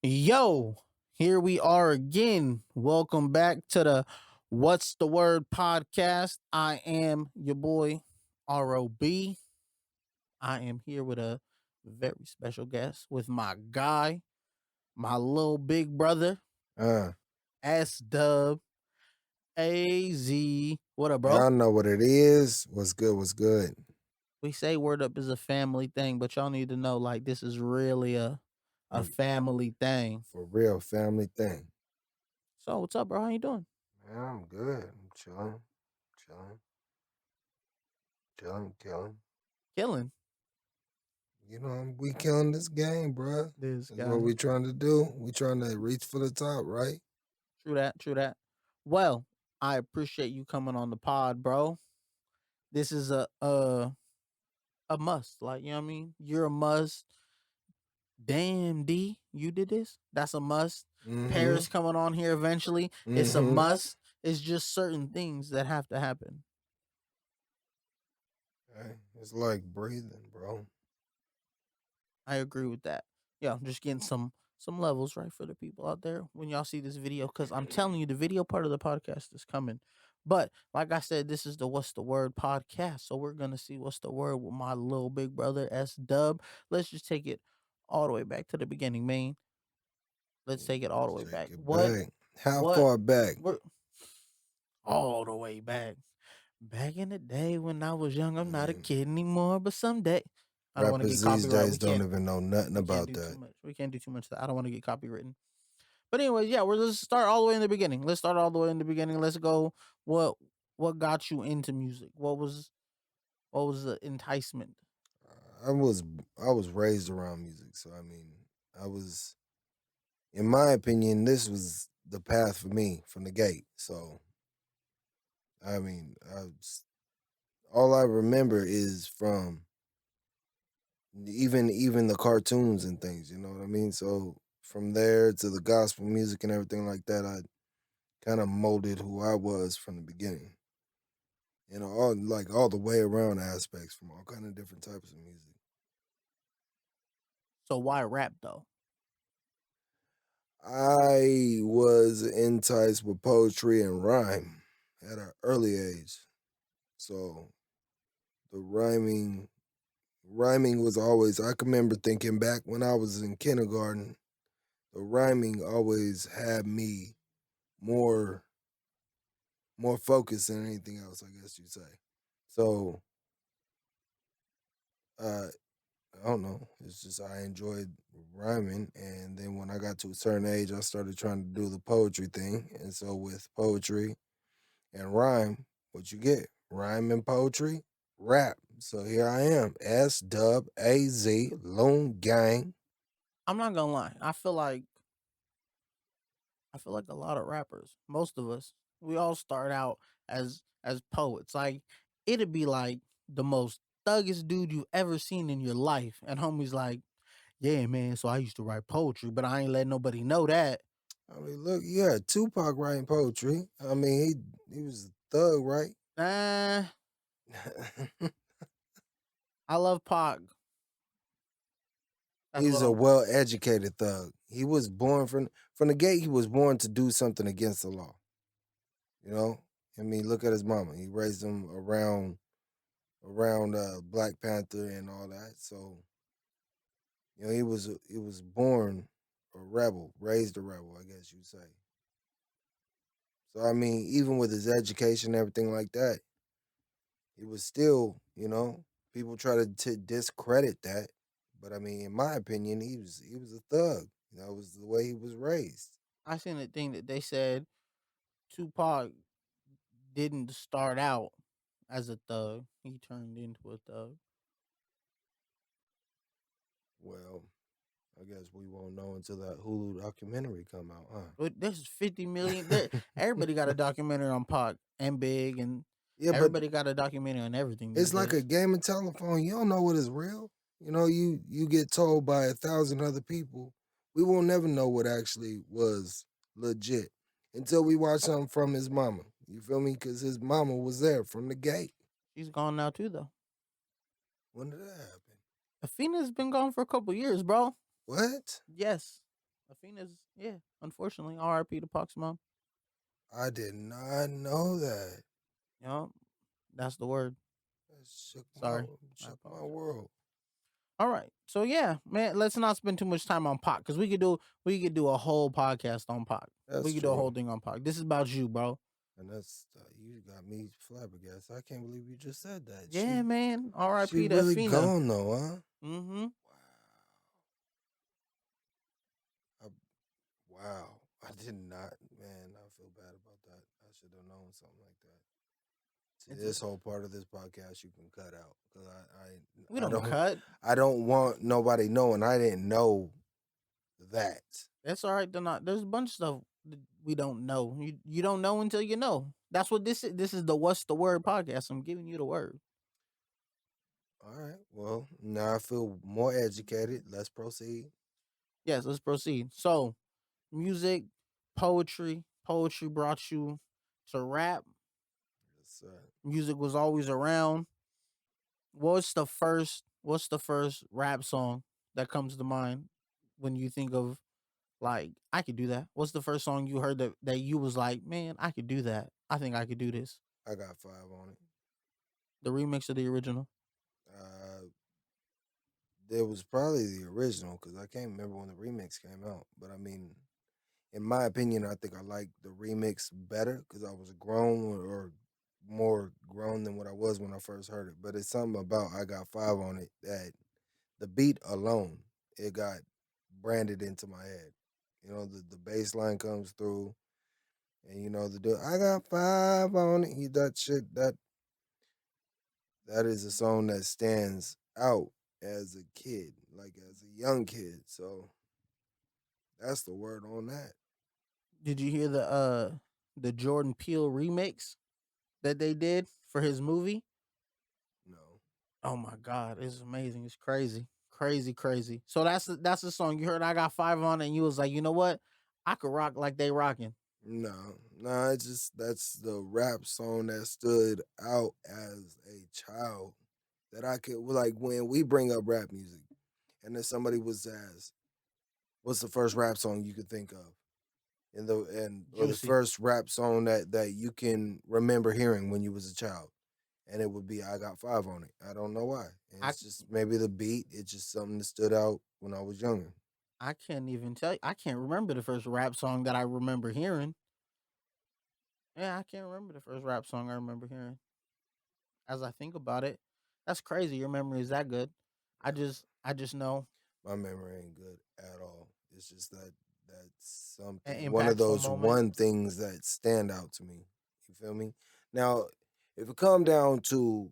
Yo, here we are again. Welcome back to the What's the Word podcast. I am your boy, ROB. I am here with a very special guest with my guy, my little big brother, Uh, S Dub AZ. What up, bro? y'all know what it is. What's good? What's good? We say Word Up is a family thing, but y'all need to know like this is really a Mm, family thing. For real, family thing. So what's up, bro? How you doing? Man, I'm good. I'm chilling, killing. Killing We killing this game, bruh. this That's what guy. we trying to do. We trying to reach for the top, right? True that. True that. Well, I appreciate you coming on the pod, bro. This is a must. Like, you know what I mean? You're a must. Damn, D, you did this? That's a must. Mm-hmm. Paris coming on here eventually. It's a Mm-hmm. must. It's just certain things that have to happen. Hey, it's like breathing, bro. I agree with that. Yeah, I'm just getting some levels right for the people out there when y'all see this video, because I'm telling you, the video part of the podcast is coming. But like I said, this is the What's the Word podcast, so we're gonna see what's the word with my little big brother S Dub. Let's just take it all the way back to the beginning, man. Let's take it all the Let's way take back. it What? back. How What? far back? We're all the way back. Back in the day when I was young, I'm not a Man, kid anymore, but someday I don't want to get rappers these copyright. days don't even know nothing We can't about do too that. much. We can't do too much of that. I don't want to get copywritten. But anyways, yeah, let's start all the way in the beginning. Let's start all the way in the beginning. Let's go. What what got you into music? What was the enticement? I was I was raised around music, so I was, in my opinion, this was the path for me from the gate. So I mean, all I remember is from even the cartoons and things. You know what I mean? So from there to the gospel music and everything like that, I kind of molded who I was from the beginning. You know, all the way around aspects from all kind of different types of music. So why rap though? I was enticed with poetry and rhyme at an early age. So the rhyming was always, I can remember thinking back when I was in kindergarten, the rhyming always had me more more focused than anything else, I guess you'd say. So uh I don't know. It's just I enjoyed rhyming, and then when I got to a certain age, I started trying to do the poetry thing. And so with poetry and rhyme, what you get? Rhyme and poetry, rap. So here I am, SWAZ Loon Gang. I'm not gonna lie. I feel like a lot of rappers, most of us, we all start out as poets. Like it'd be like the most thuggish dude you ever seen in your life, and homie's like, "Yeah, man. So I used to write poetry, but I ain't let nobody know that." I mean, look, yeah, Tupac writing poetry. I mean, he was a thug, right? Nah, I love Pac. That's He's what a I'm. well educated thug. He was born from the gate. He was born to do something against the law. You know, I mean, look at his mama. He raised him around Black Panther and all that. So you know, he was born a rebel, raised a rebel, I guess you'd say. So I mean, even with his education and everything like that, he was still, people try to discredit that. But I mean, in my opinion, he was a thug. That was the way he was raised. I seen a thing that they said Tupac didn't start out as a thug. He turned into a thug. Well, I guess we won't know until that Hulu documentary come out, But there's 50 million. There, huh? everybody got a documentary on Pac and Big, and Yeah, but everybody got a documentary on everything these it's like a days. game of telephone. You don't know what is real. You know, you get told by 1,000 other people. We will never know what actually was legit until we watch something from his mama. You feel me? Because his mama was there from the gate. She's gone now too, though. When did that happen? Athena's been gone for a couple years, bro. What? Yes, Afina's, yeah, unfortunately, R.I.P. to Pac's mom. I did not know that. You know, that's the word. That shook my Sorry, I shook my apologize. world. All right, so yeah, man, let's not spend too much time on Pac because we could do a whole podcast on Pac. We That's could do a whole true. thing on Pac. This is about you, bro. And that's you got me flabbergasted. I can't believe you just said that. Yeah, man. She R.I.P. to really Afina. gone though, huh? Mm-hmm. Wow. Wow. I did not, man. I feel bad about that. I should have known something like that. See, It's a, this whole part of this podcast you can cut out because we I don't don't, cut. I don't want nobody knowing. I didn't know that. That's all right. They're not. There's a bunch of stuff that we don't know. You don't know until you know. That's what this is. This is the What's the Word podcast. I'm giving you the word. All right. Well, now I feel more educated. Let's proceed. Yes, let's proceed. So, music, poetry. Poetry brought you to rap. Yes, sir. Music was always around. What's the first rap song that comes to mind when you think of like I could do that? What's the first song you heard that you was like, man, I could do that. I think I could do this. I got five on it. The remix of the original. Uh, there was probably the original because I can't remember when the remix came out. But I mean, in my opinion, I think I like the remix better because I was grown or more grown than what I was when I first heard it. But it's something about I got five on it that the beat alone, it got branded into my head. You know, the bass line comes through and you know the dude, I got five on it. That shit that is a song that stands out as a kid, like as a young kid. So that's the word on that. Did you hear the Jordan Peele remix that they did for his movie? No. Oh my god, it's amazing. It's crazy. Crazy, crazy. So that's the song you heard. I got five on it and you was like, you know what? I could rock like they rocking. No, it's just that's the rap song that stood out as a child that I could like when we bring up rap music and then somebody was asked, what's the first rap song you could think of? And or the Juicy. first rap song that you can remember hearing when you was a child. And it would be I got five on it. I don't know why. And I it's just maybe the beat, it's just something that stood out when I was younger. I can't even tell you. I can't remember the first rap song that I remember hearing. Yeah, I can't remember the first rap song I remember hearing. As I think about it, that's crazy. Your memory is that good. I No, just I just know my memory ain't good at all. It's just that that's an something one of impactful those moment. one things that stand out to me. You feel me? Now, if it come down to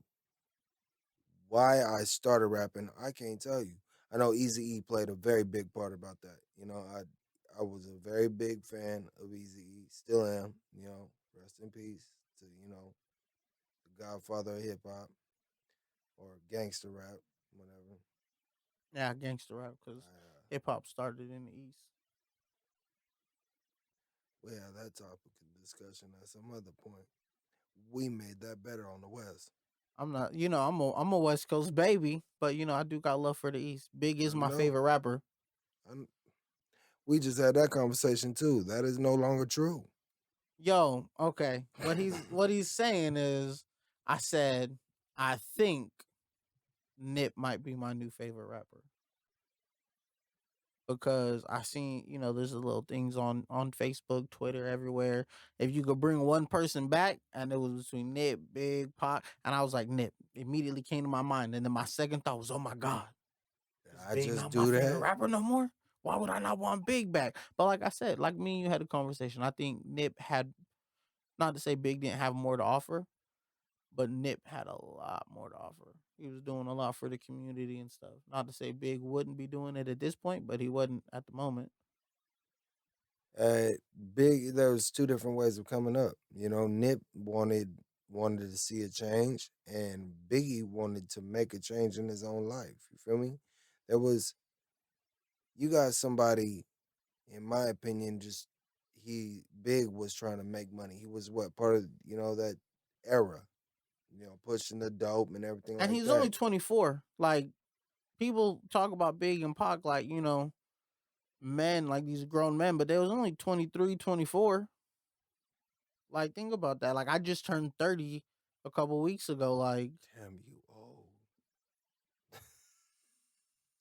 why I started rapping, I can't tell you. I know Easy E played a very big part about that. You know, I was a very big fan of Easy E, still am. You know, rest in peace to the Godfather of hip hop or gangster rap, whatever. Yeah, gangster rap because hip hop started in the East. Well, yeah, that topic of discussion at some other point. We made that better on the West. I'm not, I'm a West Coast baby, but I do got love for the East. Big is I my know. favorite rapper. I, we just had that conversation too. That is no longer true. Yo, okay. What he's saying is, I said I think Nip might be my new favorite rapper because I seen there's the little things on Facebook, Twitter, everywhere. If you could bring one person back, and it was between Nip, Big, Pop, and I was like Nip. Immediately came to my mind, and then my second thought was, oh my god, is I Big just not my do favorite that. rapper no more? Why would I not want Big back? But like I said, like me and you had a conversation. I think Nip had, not to say Big didn't have more to offer, but Nip had a lot more to offer. He was doing a lot for the community and stuff. Not to say Big wouldn't be doing it at this point, but he wasn't at the moment. Uh, Big, there was two different ways of coming up. You know, Nip wanted to see a change, and Biggie wanted to make a change in his own life. You feel me? There was you got somebody, in my opinion, just he Big was trying to make money. He was what part of that era, pushing the dope and everything And like he's only that. 24. Like, people talk about Big and Pac like, men, like these grown men, but they was only 23, 24. Like, think about that. Like, I just turned 30 a couple weeks ago. Like, Damn, you old.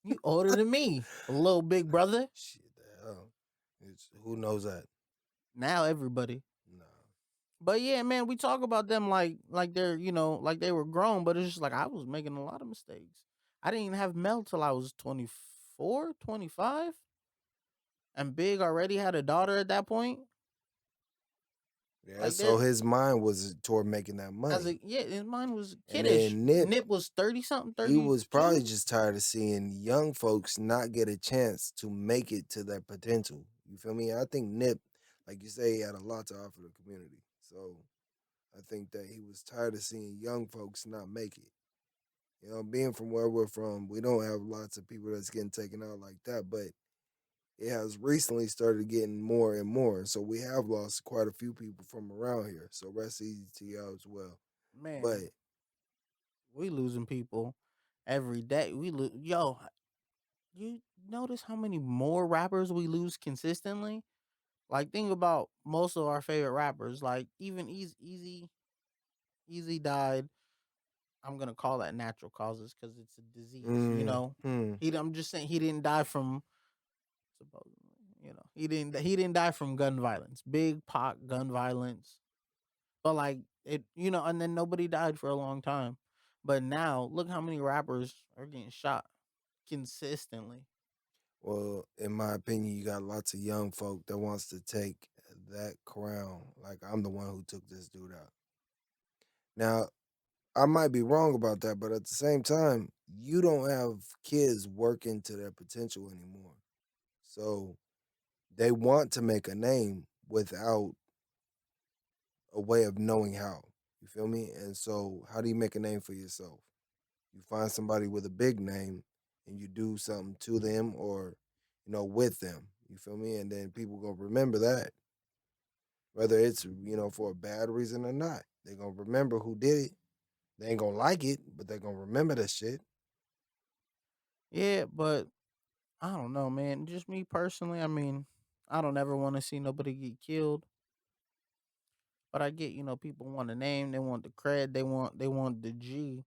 you older than me, a little big brother. Shit, the hell. It's who knows that? Now everybody. Nah. But yeah, man, we talk about them like they're, like they were grown, but it's just like I was making a lot of mistakes. I didn't even have Mel till I was 24, 25, and Big already had a daughter at that point. Yeah, Like, so they're his mind was toward making that as money. a yeah, and mine was And kiddish. then Nip, Nip was 30 something, he was probably 32. just tired of seeing young folks not get a chance to make it to their potential. You feel me? I think Nip, like you say, he had a lot to offer the community. So I think that he was tired of seeing young folks not make it. You know, being from where we're from, we don't have lots of people that's getting taken out like that, but it has recently started getting more and more. So we have lost quite a few people from around here. So rest easy to y'all as well. But Man, we losing people every day. We lose. Yo, you notice how many more rappers we lose consistently? Like, think about most of our favorite rappers. Like, even Easy died. I'm gonna call that natural causes because it's a disease. mm, I'm just saying he didn't die from supposedly. He didn't die from gun violence. Big Pac gun violence. But like it, and then nobody died for a long time. But now look how many rappers are getting shot consistently. well, in my opinion, you got lots of young folk that wants to take that crown. Like I'm the one who took this dude out. Now, I might be wrong about that, but at the same time, you don't have kids working to their potential anymore. So they want to make a name without a way of knowing how. You feel me? And so, how do you make a name for yourself? You find somebody with a big name and you do something to them or, with them. You feel me? And then people gonna remember that, whether it's, for a bad reason or not. They're gonna remember who did it. They ain't gonna like it, but they're gonna remember that shit. Yeah, but I don't know, man. Just me personally, I mean, I don't ever want to see nobody get killed. But I get, people want a name, they want the cred, they want the G.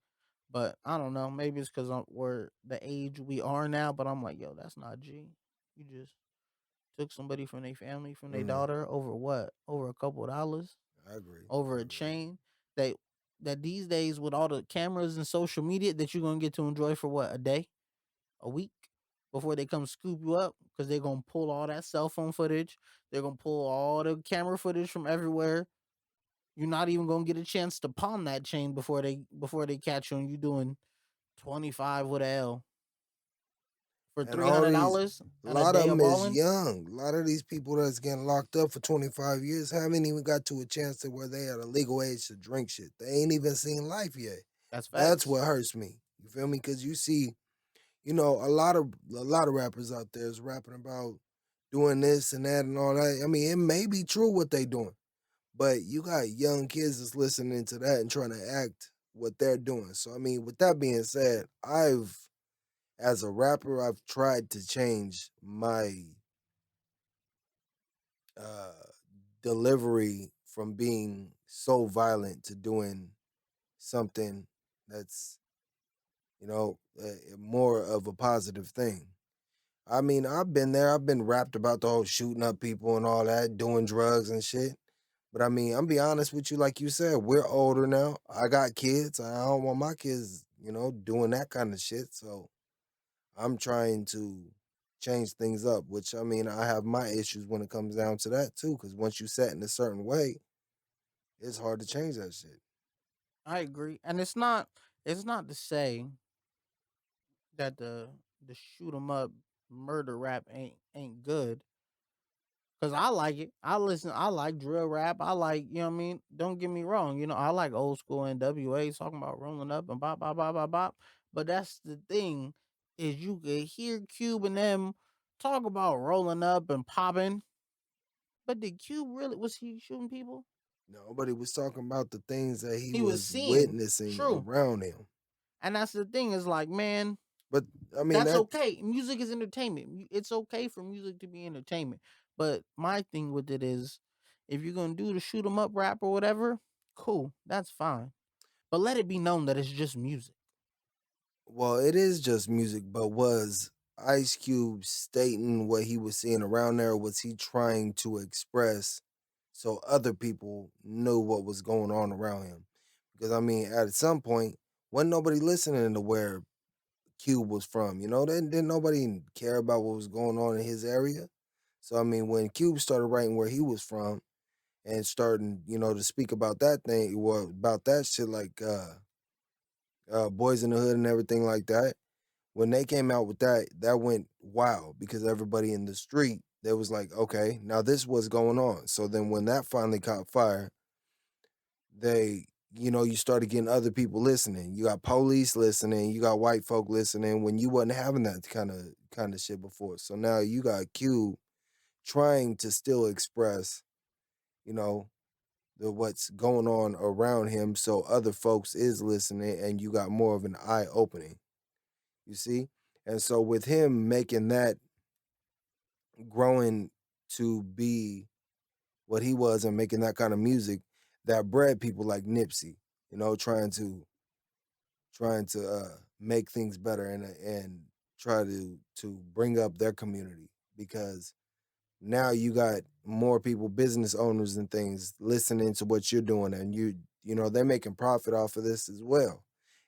But I don't know. Maybe it's because we're the age we are now. But I'm like, yo, that's not G. You just took somebody from their family, from their Mm, daughter, over what? Over a couple of dollars, I agree. over I a agree. chain. That that these days with all the cameras and social media that you're gonna get to enjoy for what, a day, a week, before they come scoop you up because they're gonna pull all that cell phone footage. They're gonna pull all the camera footage from everywhere. You're not even gonna get a chance to pawn that chain before they catch you and you doing 25 with a L for And three all hundred these, dollars a and a lot of day of them is balling. young. A lot of these people that's getting locked up for 25 years haven't even got to a chance to where they at a legal age to drink shit. They ain't even seen life yet. That's That's facts. what hurts me. You feel me? Because you see, a lot of rappers out there is rapping about doing this and that and all that. I mean, it may be true what they doing, but you got young kids that's listening to that and trying to act what they're doing. So I mean, with that being said, as a rapper, I've tried to change my uh, delivery from being so violent to doing something that's more of a positive thing. I mean, I've been there. I've been rapped about the whole shooting up people and all that, doing drugs and shit. But I mean, I'm be honest with you, like you said, we're older now. I got kids. I don't want my kids, doing that kind of shit. So I'm trying to change things up, which I mean, I have my issues when it comes down to that too. Because once you set in a certain way, it's hard to change that shit. I agree. And it's not to say that the shoot 'em up murder rap ain't good. Cause I like it. I like drill rap. I like, you know what I mean? Don't get me wrong. I like old school NWA talking about rolling up and bop, bop, bop, bop, bop. But that's the thing, is you could hear Cube and them talk about rolling up and popping. But did Cube really, was he shooting people? Nobody was talking about the things that he He was was seeing. witnessing True. around him. And that's the thing, is like, man. But I mean That's that's okay. Music is entertainment. It's okay for music to be entertainment. But my thing with it is, if you're gonna do the shoot 'em up rap or whatever, cool, that's fine. But let it be known that it's just music. well, it is just music, but was Ice Cube stating what he was seeing around there? Was he trying to express so other people knew what was going on around him? Because I mean, at some point, wasn't nobody listening to where Cube was from. You know, didn't nobody care about what was going on in his area. So I mean, when Cube started writing where he was from and starting, to speak about that thing, well, about that shit like Boys in the Hood and everything like that. When they came out with that, that went wild because everybody in the street, they was like, okay, now this was going on. So then when that finally caught fire, they you started getting other people listening. You got police listening, you got white folk listening when you wasn't having that kind of shit before. So now you got Q trying to still express, you know, the what's going on around him so other folks is listening and you got more of an eye opening. You see? And so with him making that growing to be what he was and making that kind of music that bred people like Nipsey, trying to make things better and try to bring up their community because now you got more people, business owners and things listening to what you're doing and they're making profit off of this as well.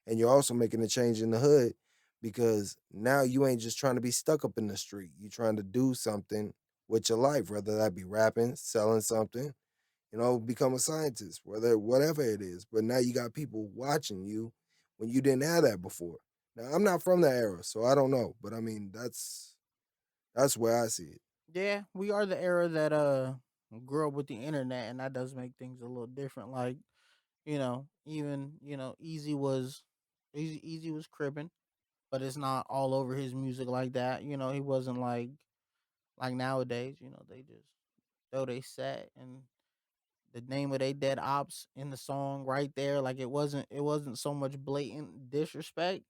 And you're also making a change in the hood because now you ain't just trying to be stuck up in the street. You're trying to do something with your life, whether that be rapping, selling something, become a scientist, whether whatever it is. But now you got people watching you when you didn't have that before. Now I'm not from that era, so I don't know. But I mean that's where I see it. Yeah, we are the era that grew up with the internet, and that does make things a little different. Like, even Easy was cribbing, but it's not all over his music like that. He wasn't like nowadays. They just throw they set and the name of they dead ops in the song right there. Like it wasn't so much blatant disrespect,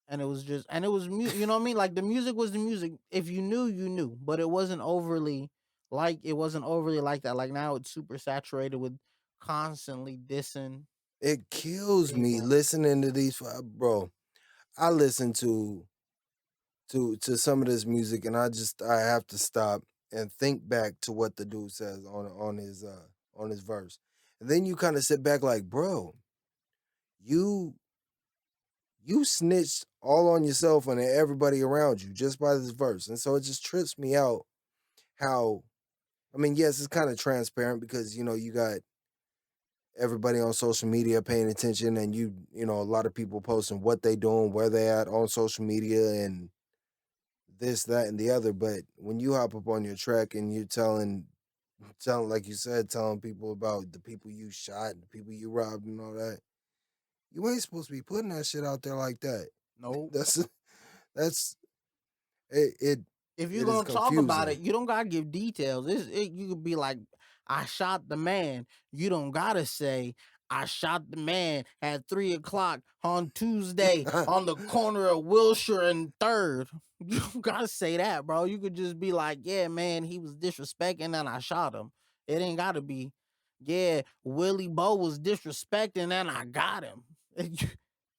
and it was just and it was you know what I mean. Like the music was the music. If you knew, you knew, but it wasn't overly like that. Like now, it's super saturated with constantly dissing It kills me people. listening to these bro. I listen to some of this music and I have to stop and think back to what the dude says on his verse. And then you kind of sit back like, bro, you you snitched all on yourself and everybody around you just by this verse. And so it just trips me out how I mean, yes, it's kind of transparent because you got everybody on social media paying attention and a lot of people posting what they doing, where they at on social media and this, that, and the other. But when you hop up on your track and you're telling like you said, telling people about the people you shot, the people you robbed and all that, you ain't supposed to be putting that shit out there like that. Nope. That's it it, If you're it is gonna talk about confusing. it, you don't gotta give details. You could be like, "I shot the man." You don't gotta say, "I shot the man at 3 o'clock on Tuesday on the corner of Wilshire and Third." You don't gotta say that, bro. You could just be like, "Yeah, man, he was disrespecting and I shot him." It ain't gotta be, "Yeah, Willie Bo was disrespecting and I got him."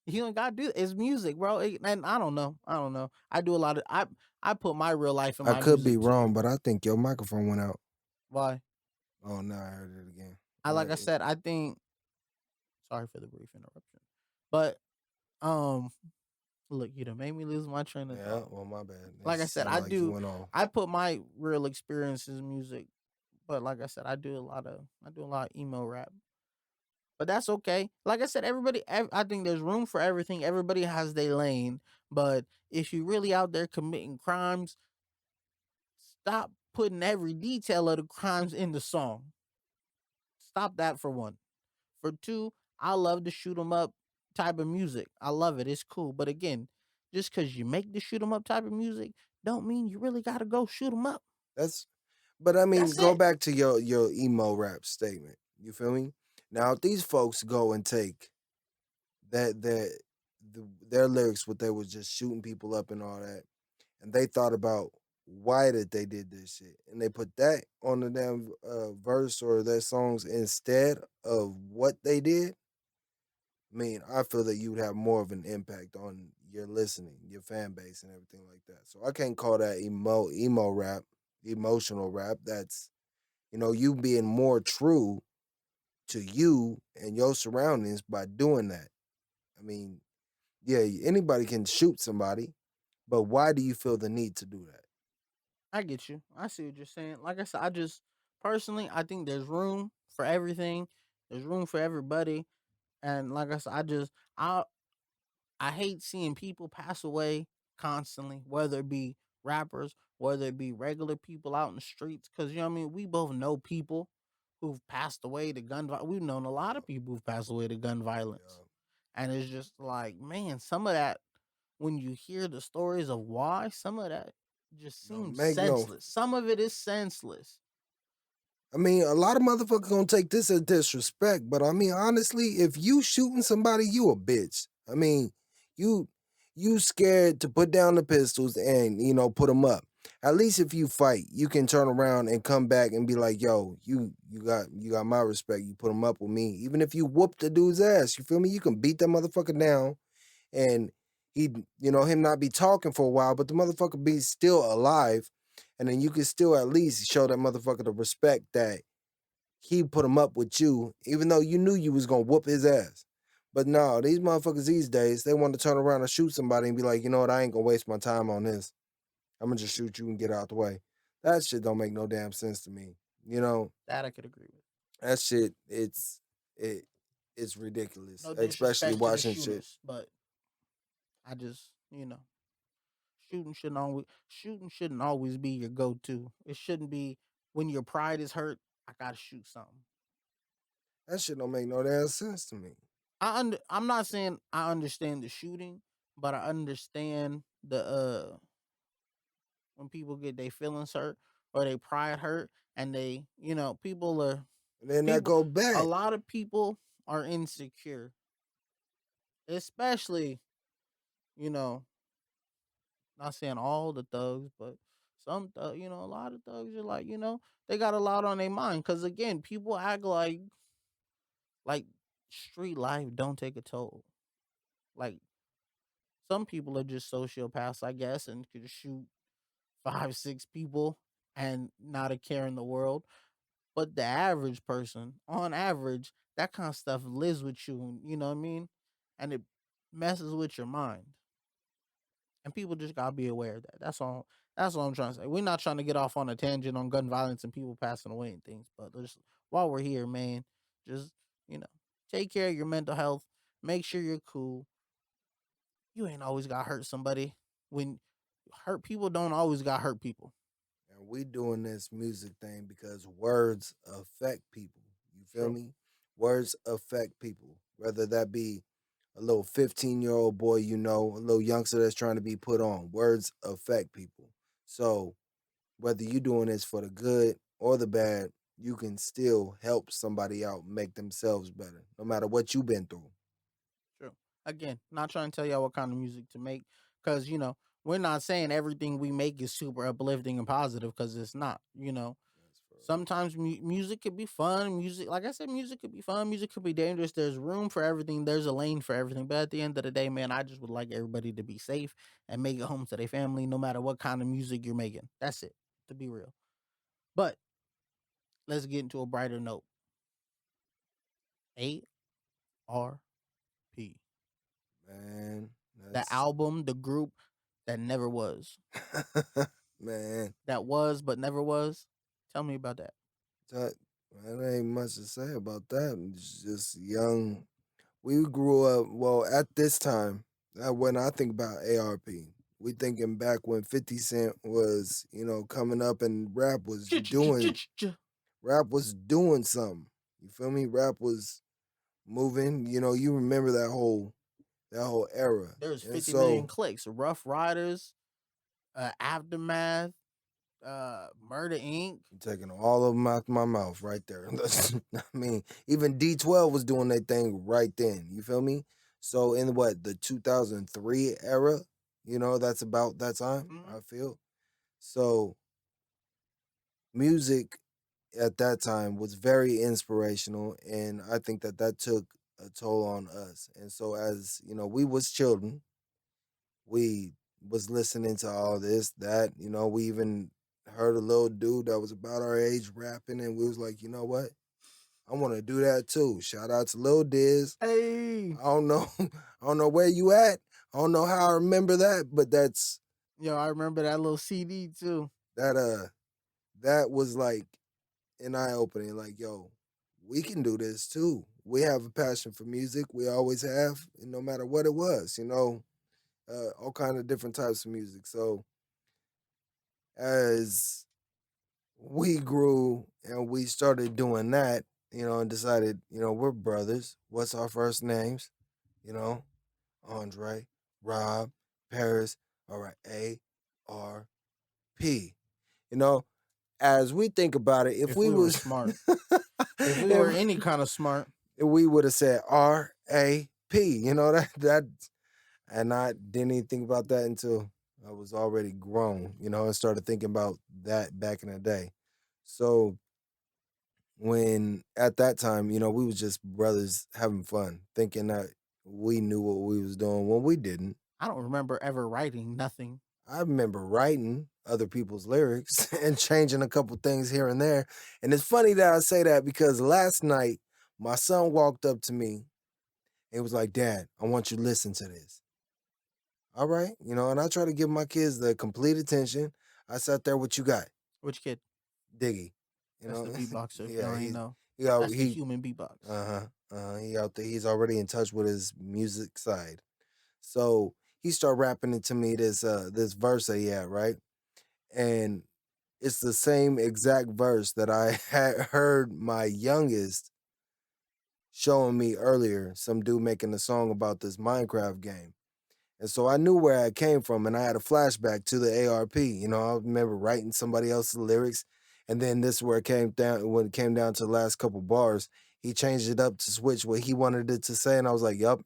You don't gotta do it. It's music, bro. And I don't know. I don't know. I do a lot of I put my real life in I my could be music wrong, too. but I think your microphone went out. Why? Oh no, I heard it again. I like I said, I think sorry for the brief interruption. But um look, you done made me lose my train of Yeah, thought. well my bad. It Like I said, sounded like you went off. I put my real experiences in music, but like I said, I do a lot of emo rap. But that's okay. Like I said, I think there's room for everything. Everybody has their lane. But if you really out there committing crimes, stop putting every detail of the crimes in the song. Stop that for one. For two, I love the shoot 'em up type of music. I love it. It's cool. But again, just because you make the shoot 'em up type of music, don't mean you really gotta go shoot 'em up. That's but I mean, That's go it. back to your emo rap statement. You feel me? Now if these folks go and take that their lyrics, what they was just shooting people up and all that, and they thought about why that they did this shit, and they put that on the damn verse or their songs instead of what they did. I mean, I feel that you would have more of an impact on your listening, your fan base, and everything like that. So I can't call that emo rap, emotional rap. That's you being more true to you and your surroundings by doing that. I mean, yeah, anybody can shoot somebody, but why do you feel the need to do that? I get you. I see what you're saying. Like I said, I just personally, I think there's room for everything. There's room for everybody. And like I said, I hate seeing people pass away constantly, whether it be rappers, whether it be regular people out in the streets. Because you know what I mean. We both know people who've passed away to gun. We've known a lot of people who've passed away to gun violence, Yeah. and it's just like, man, some of that when you hear the stories of why, some of that just No, seems make no. senseless. Some of it is senseless. I mean, a lot of motherfuckers gonna take this as disrespect, but I mean, honestly, if you shooting somebody, you a bitch. I mean, you you scared to put down the pistols and put them up. At least if you fight, you can turn around and come back and be like, "Yo, you got my respect. You put them up with me, even if you whoop the dude's ass. You feel me? You can beat that motherfucker down, and him not be talking for a while, but the motherfucker be still alive, and then you can still at least show that motherfucker the respect that he put him up with you, even though you knew you was gonna whoop his ass. But no, these motherfuckers these days, they want to turn around and shoot somebody and be like, you know what, I ain't gonna waste my time on this. I'm gonna just shoot you and get out the way. That shit don't make no damn sense to me. You know, That I could agree with. that shit, it it's ridiculous. No Especially disrespect to the watching shit. shooters, but I just shooting shouldn't always be your go to. It shouldn't be when your pride is hurt. I gotta shoot something. That shit don't make no damn sense to me. I'm not saying I understand the shooting, but I understand the when people get their feelings hurt or their pride hurt, and people are And then that people. go A back. lot of people are insecure, especially you know not saying all the thugs, but a lot of thugs are like, they got a lot on their mind. Cause again, people act like street life don't take a toll. Like some people are just sociopaths, I guess, and could shoot 5, 6 people and not a care in the world. But the average person, on average, that kind of stuff lives with you, you know what I mean? And it messes with your mind. And people just gotta be aware of that. That's all. That's what I'm trying to say. We're not trying to get off on a tangent on gun violence and people passing away and things, but just while we're here, man, just you know, take care of your mental health. Make sure you're cool. You ain't always got to hurt somebody. When hurt people don't always got to hurt people. And we doing this music thing because words affect people. You feel True. me? Words affect people. Whether that be a little 15-year-old boy, a little youngster that's trying to be put on. Words affect people. So whether you doing this for the good or the bad, you can still help somebody out make themselves better, no matter what you've been through. True. Again, not trying to tell y'all what kind of music to make, because we're not saying everything we make is super uplifting and positive, because it's not. That's for Sometimes music could be fun. Music, like I said, music could be fun. Music could be dangerous. There's room for everything. There's a lane for everything. But at the end of the day, man, I just would like everybody to be safe and make it home to their family, no matter what kind of music you're making. That's it, to be real. But let's get into a brighter note. ARP, man. the That's album, the group that never was, man. that was but never was. Tell me about that. That there ain't much to say about that. It's just young. We grew up well at this time. When I think about ARP, we thinking back when 50 Cent was, coming up and rap was doing something. You feel me? Rap was moving. You remember that whole era. There's And 50 million so clicks. Rough Riders, Aftermath, Murder Inc. I'm taking all of them out my mouth right there. I mean, even D12 was doing their thing right then. You feel me? So in what, the 2003 era, that's about that time, Mhm. I feel. So music at that time was very inspirational, and I think that that took a toll on us. And so as, we was children, we was listening to all this, that, we even heard a little dude that was about our age rapping, and we was like, you know what? I want to do that too. Shout out to Lil Diz. Hey, I don't know, I don't know where you at. I don't know how I remember that, but yo, I remember that little CD too. that that was like an eye opening. Like, yo, we can do this too. We have a passion for music. We always have, and no matter what it was, all kind of different types of music. So as we grew and we started doing that, and decided, we're brothers. What's our first names? You know, Andre, Rob, Paris. All right, ARP. You know, as we think about it, if If we we were was smart, if we were if any kind of smart, we would have said RAP, that and I didn't even think about that until I was already grown, and started thinking about that back in the day. So when at that time, we was just brothers having fun, thinking that we knew what we was doing when we didn't. I don't remember ever writing nothing. I remember writing other people's lyrics and changing a couple things here and there. And it's funny that I say that because last night my son walked up to me and was like, Dad, I want you to listen to this. All right. And I try to give my kids the complete attention. I sat there, what you got? Which kid? Diggy. You That's know, the beatboxer. If yeah, y'all ain't know, that's the he human beatbox. he out there, he's already in touch with his music side. So he started rapping into me this verse that he had, right? And it's the same exact verse that I had heard my youngest showing me earlier, some dude making a song about this Minecraft game. And so I knew where I came from, and I had a flashback to the ARP. I remember writing somebody else's lyrics, and then this is where it came down. When it came down to the last couple bars, he changed it up to switch what he wanted it to say, and I was like, "Yup,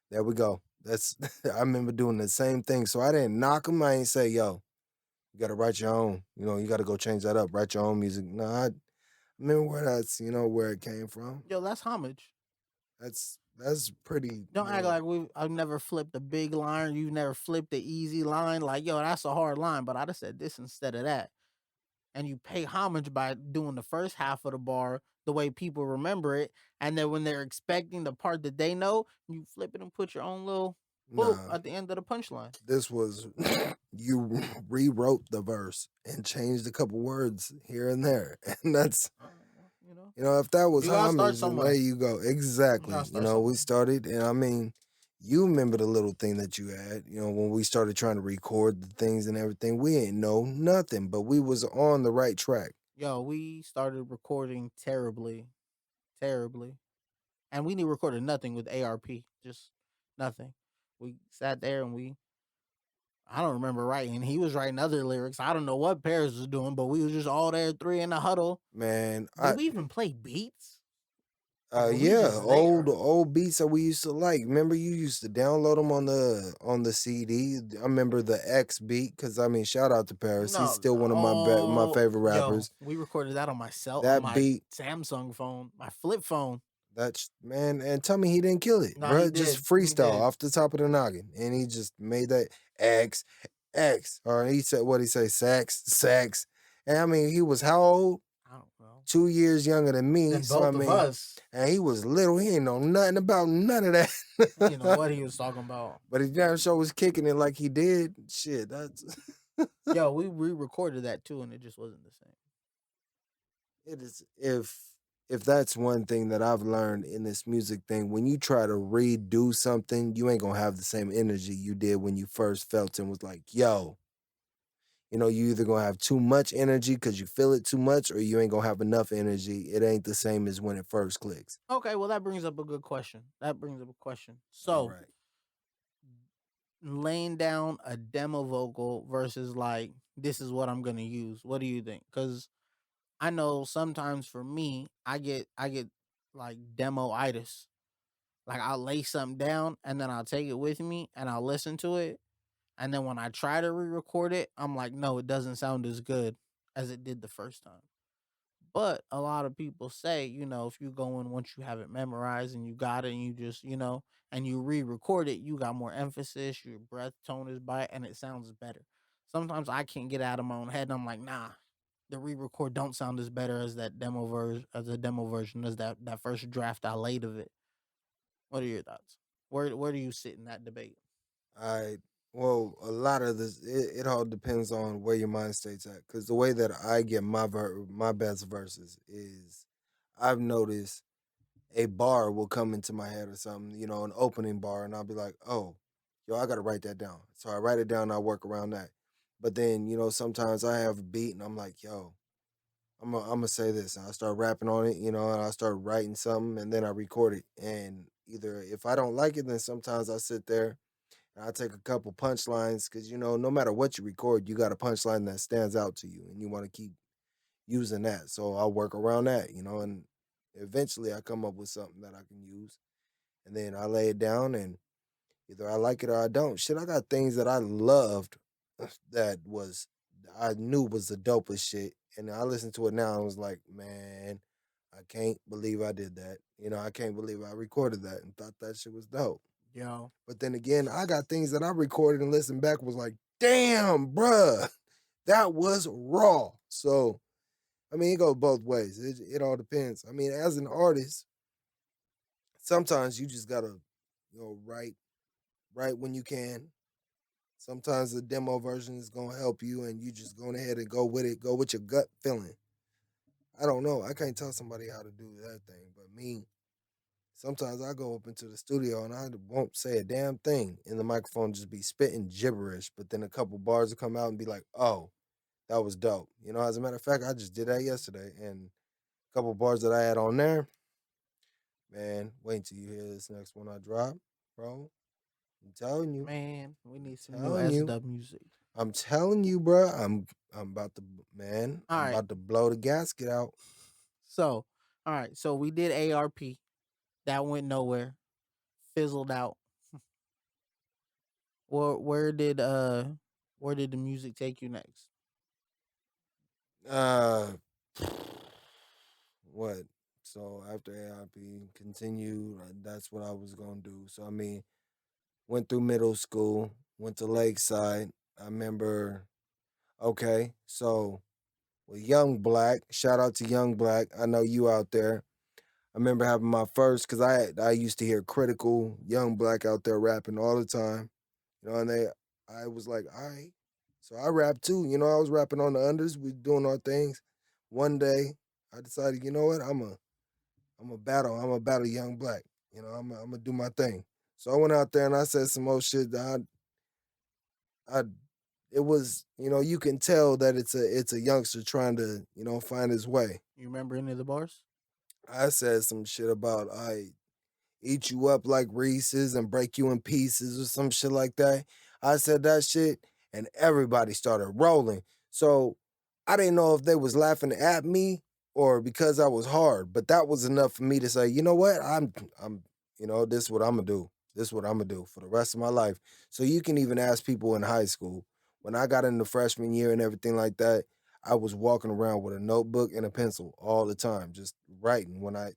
there we go." That's I remember doing the same thing. So I didn't knock him. I ain't say, "Yo, you got to write your own. You got to go change that up. Write your own music." No, I remember where that's where it came from. Yo, that's homage. That's pretty. Don't act like I've never flipped a big line. You've never flipped the easy line. Like, yo, that's a hard line, but I'd have said this instead of that. And you pay homage by doing the first half of the bar the way people remember it. And then when they're expecting the part that they know, you flip it and put your own little boop Nah, at the end of the punchline. this was you rewrote the verse and changed a couple words here and there, and that's Well, you know, if that was you gotta start homage, then there somewhere. you go. You Exactly. gotta start We somewhere. started, and I mean, you remember the little thing that you had. When we started trying to record the things and everything, we ain't know nothing, but we was on the right track. Yo, we started recording terribly, terribly. And we didn't recorded nothing with ARP, just nothing. We sat there and I don't remember writing. He was writing other lyrics. I don't know what Paris was doing, but we was just all there, three in the huddle. Man, Did we even play beats? Or we yeah, just old there? old beats that we used to like. Remember, you used to download them on the CD. I remember the X beat because I mean, shout out to Paris. He's No. still one of my Oh, favorite yo, rappers. we recorded that on on That my beat, Samsung phone, my flip phone. that's man, and tell me he didn't kill it, No, he bro. Just did. He freestyle did. off the top of the noggin, and he just made that X X. Or he said what he say, sax. And I mean, he was how old? I don't know. 2 years younger than me. And So I both of mean, us, and he was little. He ain't know nothing about none of you know that. what he was talking about. But he damn sure was kicking it like he did. Shit, that's Yo, we re-recorded that too, and it just wasn't the same. it is. If that's one thing that I've learned in this music thing, when you try to redo something, you ain't gonna have the same energy you did when you first felt and was like, yo, you either gonna have too much energy because you feel it too much, or you ain't gonna have enough energy. It ain't the same as when it first clicks. Okay, well that brings up a good question. That brings up a question. All So, right. laying down a demo vocal versus like this is what I'm gonna use. What do you think? Because I know sometimes for me, I get like demo itis. Like I'll lay something down and then I'll take it with me and I'll listen to it. And then when I try to re-record it, I'm like, no, it doesn't sound as good as it did the first time. But a lot of people say, if you go in once you have it memorized and you got it and you just, and you re-record it, you got more emphasis, your breath tone is by it, and it sounds better. Sometimes I can't get out of my own head and I'm like, nah, the re-record don't sound as better as that demo version as that first draft I laid of it. What are your thoughts? Where do you sit in that debate? I well, a lot of this it all depends on where your mind state's at. Because the way that I get my best verses is, I've noticed a bar will come into my head or something, an opening bar, and I'll be like, oh, yo, I gotta write that down. So I write it down, and I work around that. But then, sometimes I have a beat, and I'm like, yo, I'm gonna say this, and I start rapping on it, and I start writing something, and then I record it. And either if I don't like it, then sometimes I sit there and I take a couple punchlines because no matter what you record, you got a punchline that stands out to you, and you want to keep using that. So I'll work around that, and eventually I come up with something that I can use, and then I lay it down, and either I like it or I don't. Shit, I got things that I loved that was I knew was the dopest shit, and I listen to it now and was like, man, I can't believe I did that. I can't believe I recorded that and thought that shit was dope. Yo, But then again, I got things that I recorded and listened back was like, damn, bruh, that was raw. So I mean, it goes both ways. It all depends. I mean, as an artist, sometimes you just gotta, write when you can. Sometimes the demo version is gonna help you, and you just go ahead and go with it. Go with your gut feeling. I don't know. I can't tell somebody how to do that thing, but me, sometimes I go up into the studio and I won't say a damn thing in the microphone, just be spitting gibberish. But then a couple bars will come out and be like, "Oh, that was dope." As a matter of fact, I just did that yesterday, and a couple bars that I had on there, man. Wait until you hear this next one I drop, bro. I'm telling you. man, we I'm need some new telling S you. dub music. I'm telling you, bro. I'm about to, man. All I'm right. about to blow the gasket out. So, all right. So we did ARP. That went nowhere. Fizzled out. Where did the music take you next? Uh, what? So after AIP continued, that's what I was gonna do. So I mean, went through middle school, went to Lakeside. I remember. Okay, so with Young Black, shout out to Young Black. I know you out there. I remember having my first because I used to hear Critical Young Black out there rapping all the time. And I was like, all right. So I rap too. I was rapping on the unders. We doing our things. One day, I decided, you know what? I'm a battle Young Black. I'm gonna do my thing. So I went out there and I said some old shit that I it was, you can tell that it's a youngster trying to, find his way. You remember any of the bars? I said some shit about I eat you up like Reese's and break you in pieces or some shit like that. I said that shit and everybody started rolling. So I didn't know if they was laughing at me or because I was hard, but that was enough for me to say, you know what? I'm this is what I'm gonna do. This is what I'm gonna do for the rest of my life. So you can even ask people in high school. When I got into freshman year and everything like that, I was walking around with a notebook and a pencil all the time, just writing when my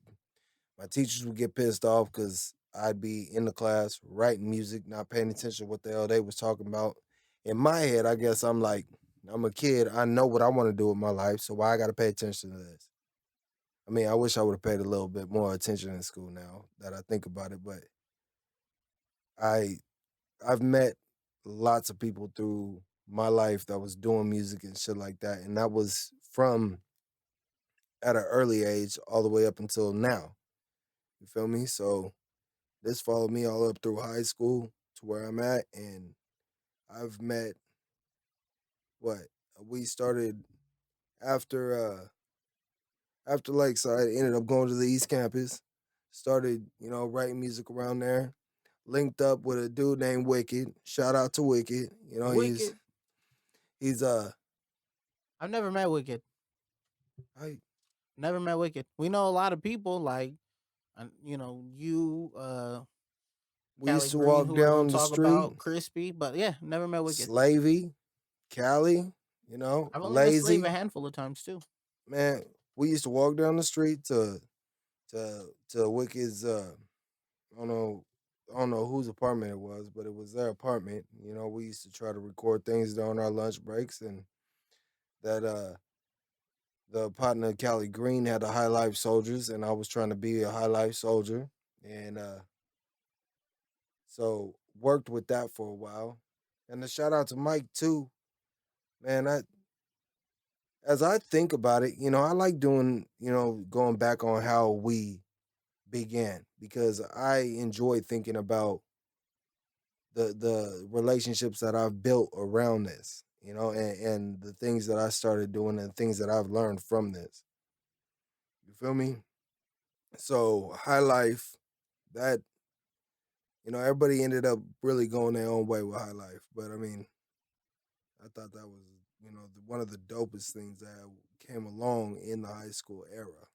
teachers would get pissed off because I'd be in the class writing music, not paying attention to what the hell they was talking about. In my head, I guess I'm like, I'm a kid. I know what I want to do with my life, so why I got to pay attention to this? I mean, I wish I would have paid a little bit more attention in school now that I think about it, but I I've met lots of people through my life that was doing music and shit like that, and that was from at an early age all the way up until now. You feel me? So this followed me all up through high school to where I'm at, and I've met what we started after after Lakeside. Ended up going to the East Campus, started writing music around there. Linked up with a dude named Wicked. Shout out to Wicked. He's Wicked. he's I've never met Wicked. I Never met Wicked. We know a lot of people like you, We Callie used to Green, walk who we're gonna down the talk street, about, Crispy, but yeah, never met Wicked. Slavey, Cali, I've only met Slave a Lazy. handful of times too. Man, we used to walk down the street to Wicked's I don't know I don't know whose apartment it was, but it was their apartment. We used to try to record things during our lunch breaks, and that the partner Callie Green had the High Life Soldiers, and I was trying to be a High Life Soldier, and so worked with that for a while. And a shout out to Mike too, man. As I think about it, I like doing, going back on how we began because I enjoy thinking about the relationships that I've built around this, and the things that I started doing and things that I've learned from this. You feel me? So high life, that everybody ended up really going their own way with high life, but I mean, I thought that was one of the dopest things that came along in the high school era,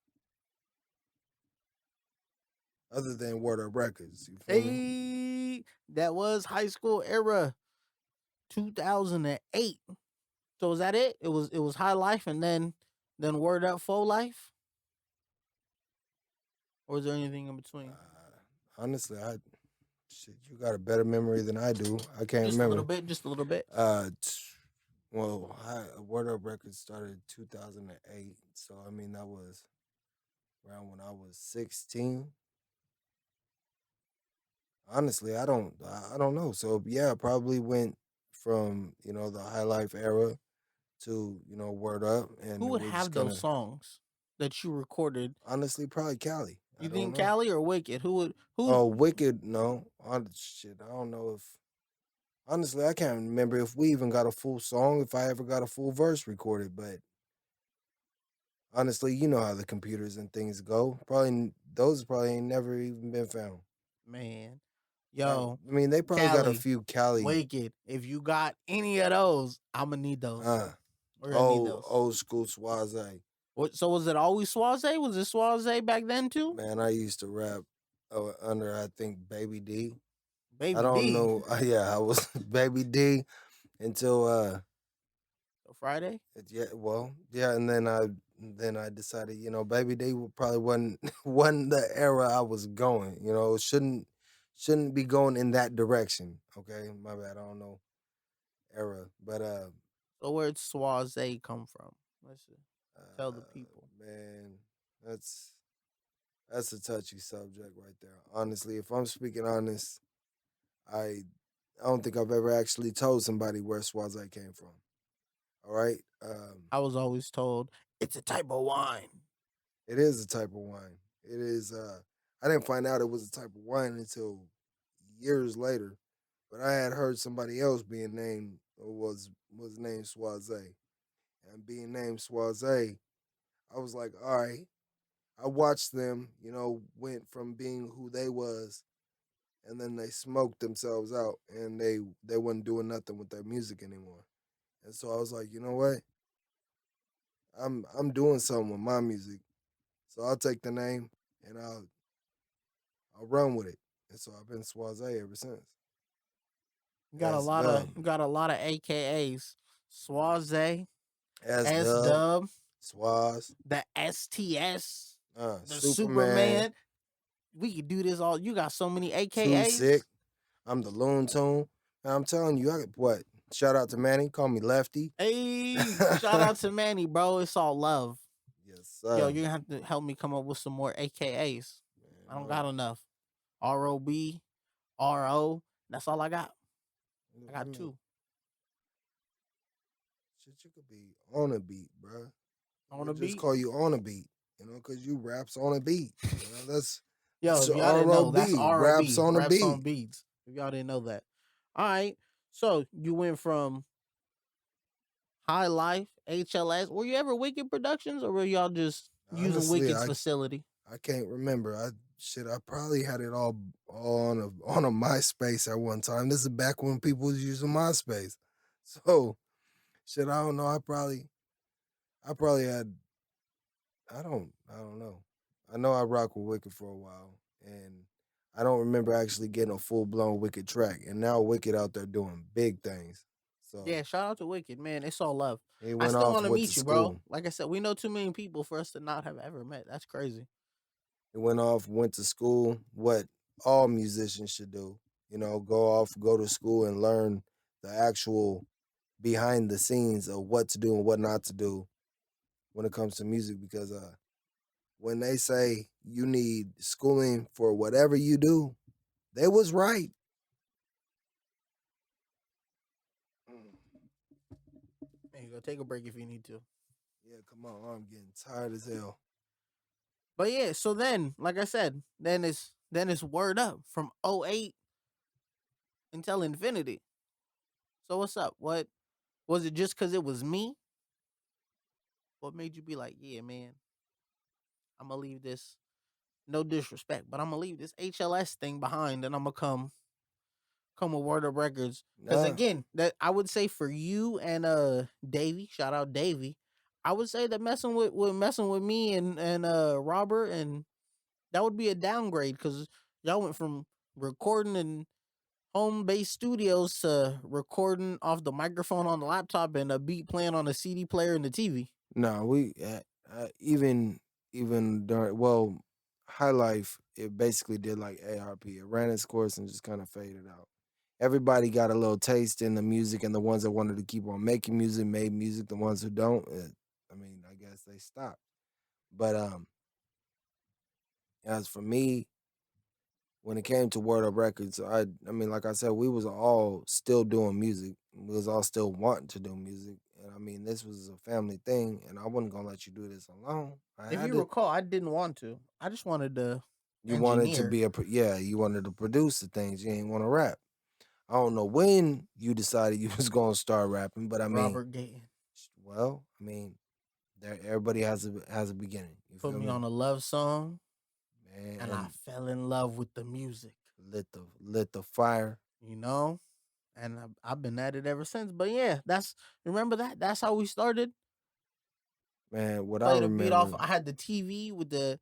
other than Word Up Records. You feel me? Hey, that was high school era, 2008. So was that it? It was High Life and then Word Up Full Life, or was there anything in between? Honestly, you got a better memory than I do. I can't Just a little remember. bit, just a little bit. Well, Word Up Records started in 2008, so I mean that was around when I was 16. Honestly, I don't know. So yeah, I probably went from the High Life era to Word Up, Who and would we're just have kind those of songs that you recorded? honestly probably Cali. I You don't think know. Callie or Wicked? Who? Oh, Wicked, no. Shit, I don't know if honestly I can't remember if we even got a full song, if I ever got a full verse recorded, but honestly, you know how the computers and things go. Those probably ain't never even been found. Man, I yo, mean, they probably got a Callie, few Cali, Wicked. If you got any of those, I'ma need those. uh, We're gonna need old those. old school Swazaih. What? So was it always Swaze? Was it Swaze back then too? Man, I used to rap under I think Baby D. I Baby don't D. know. Yeah, I was Baby D until So Friday. yeah, well, yeah, and then I decided, Baby D probably wasn't wasn't the era I was going. It shouldn't be going in that direction. Okay, my bad. I don't know era, but So where'd Swaze come from? Let's see. Tell the people. man, that's that's a touchy subject right there. Honestly, if I'm speaking honest, I I don't think I've ever actually told somebody where Swaziah came from. All right, I was always told it's a type of wine. it is a type of wine. It is. I didn't find out it was a type of wine until years later, but I had heard somebody else being named was named Swaziah, and being named Swaziah, I was like, all right. I watched them, went from being who they was, and then they smoked themselves out, and they wasn't doing nothing with their music anymore. And so I was like, you know what? I'm doing something with my music, so I'll take the name and I'll run with it. And so I've been Swaziah ever since. S Dub, You got a lot of AKAs. Swaze, S S Dub, Dub, Swaz, the STS, the Superman, Superman. We could do this all. You got so many Too Sick. AKAs. I'm the Loon Tune. And I'm telling you, I what? Shout out to Manny. Call me Lefty. Hey, shout out to Manny, bro. It's all love. Yes, Yo, sir. you're gonna have to help me come up with some more AKAs. I Man, don't got enough. ROB, RO. That's all I got. I I got mean, two shit, you could be on a beat, bro. on We'll a just beat. call you on a beat, because you raps on a beat. Yo, That's if y'all didn't know, that's ROB, raps ROB, on a raps on beat. beats. If y'all didn't know that. All right. So you went from High Life, HLS. Were you ever Wicked Productions or were y'all just using Honestly, Wicked's I facility? I can't remember. I probably had it all on a MySpace at one time. This is back when people was using MySpace. So shit, I don't know. I probably had I don't know. I know I rock with Wicked for a while, and I don't remember actually getting a full blown Wicked track. And now Wicked out there doing big things. So Yeah, shout out to Wicked, man. It's all love. he I went still off want to went to meet you, bro. school. Like I said, we know too many people for us to not have ever met. That's crazy. He went off, went to school. What all musicians should do, go off, go to school and learn the actual behind the scenes of what to do and what not to do when it comes to music. Because when they say you need schooling for whatever you do, they was right. There you go. Take a break if you need to. Yeah, come on, I'm getting tired as hell. But yeah, so then, like I said, then it's Word Up from '08 until infinity. So what's up? What was it? Just because it was me? What made you be like, yeah, man, I'm gonna leave this. No disrespect, but I'm gonna leave this HLS thing behind, and I'm gonna come with Word Up Records. Because Nah, again, that I would say for you and Davey, shout out Davey, I would say that messing with me and Robert, and that would be a downgrade because y'all went from recording in home based studios to recording off the microphone on the laptop and a beat playing on a CD player and the TV. nah, we even during High Life, it basically did like ARP. It ran its course and just kind of faded out. Everybody got a little taste in the music, and the ones that wanted to keep on making music made music. The ones who don't, I guess they stopped. But as for me, when it came to Word Up Records, like I said, we was all still doing music. We was all still wanting to do music, and this was a family thing, and I wasn't gonna let you do this alone. I If had you to. recall, I didn't want to. I just wanted to You wanted to engineer. be yeah, you wanted to produce the things. You ain't want to rap. I don't know when you decided you was gonna start rapping, but Robert Gayton well, there everybody has a beginning. You put feel me me, on a love song, man? and I And fell in love with the music. lit the fire, You know, and I've been at it ever since. But yeah, that's remember that. That's how we started. man. What I Played a beat off. remember, I had the TV with the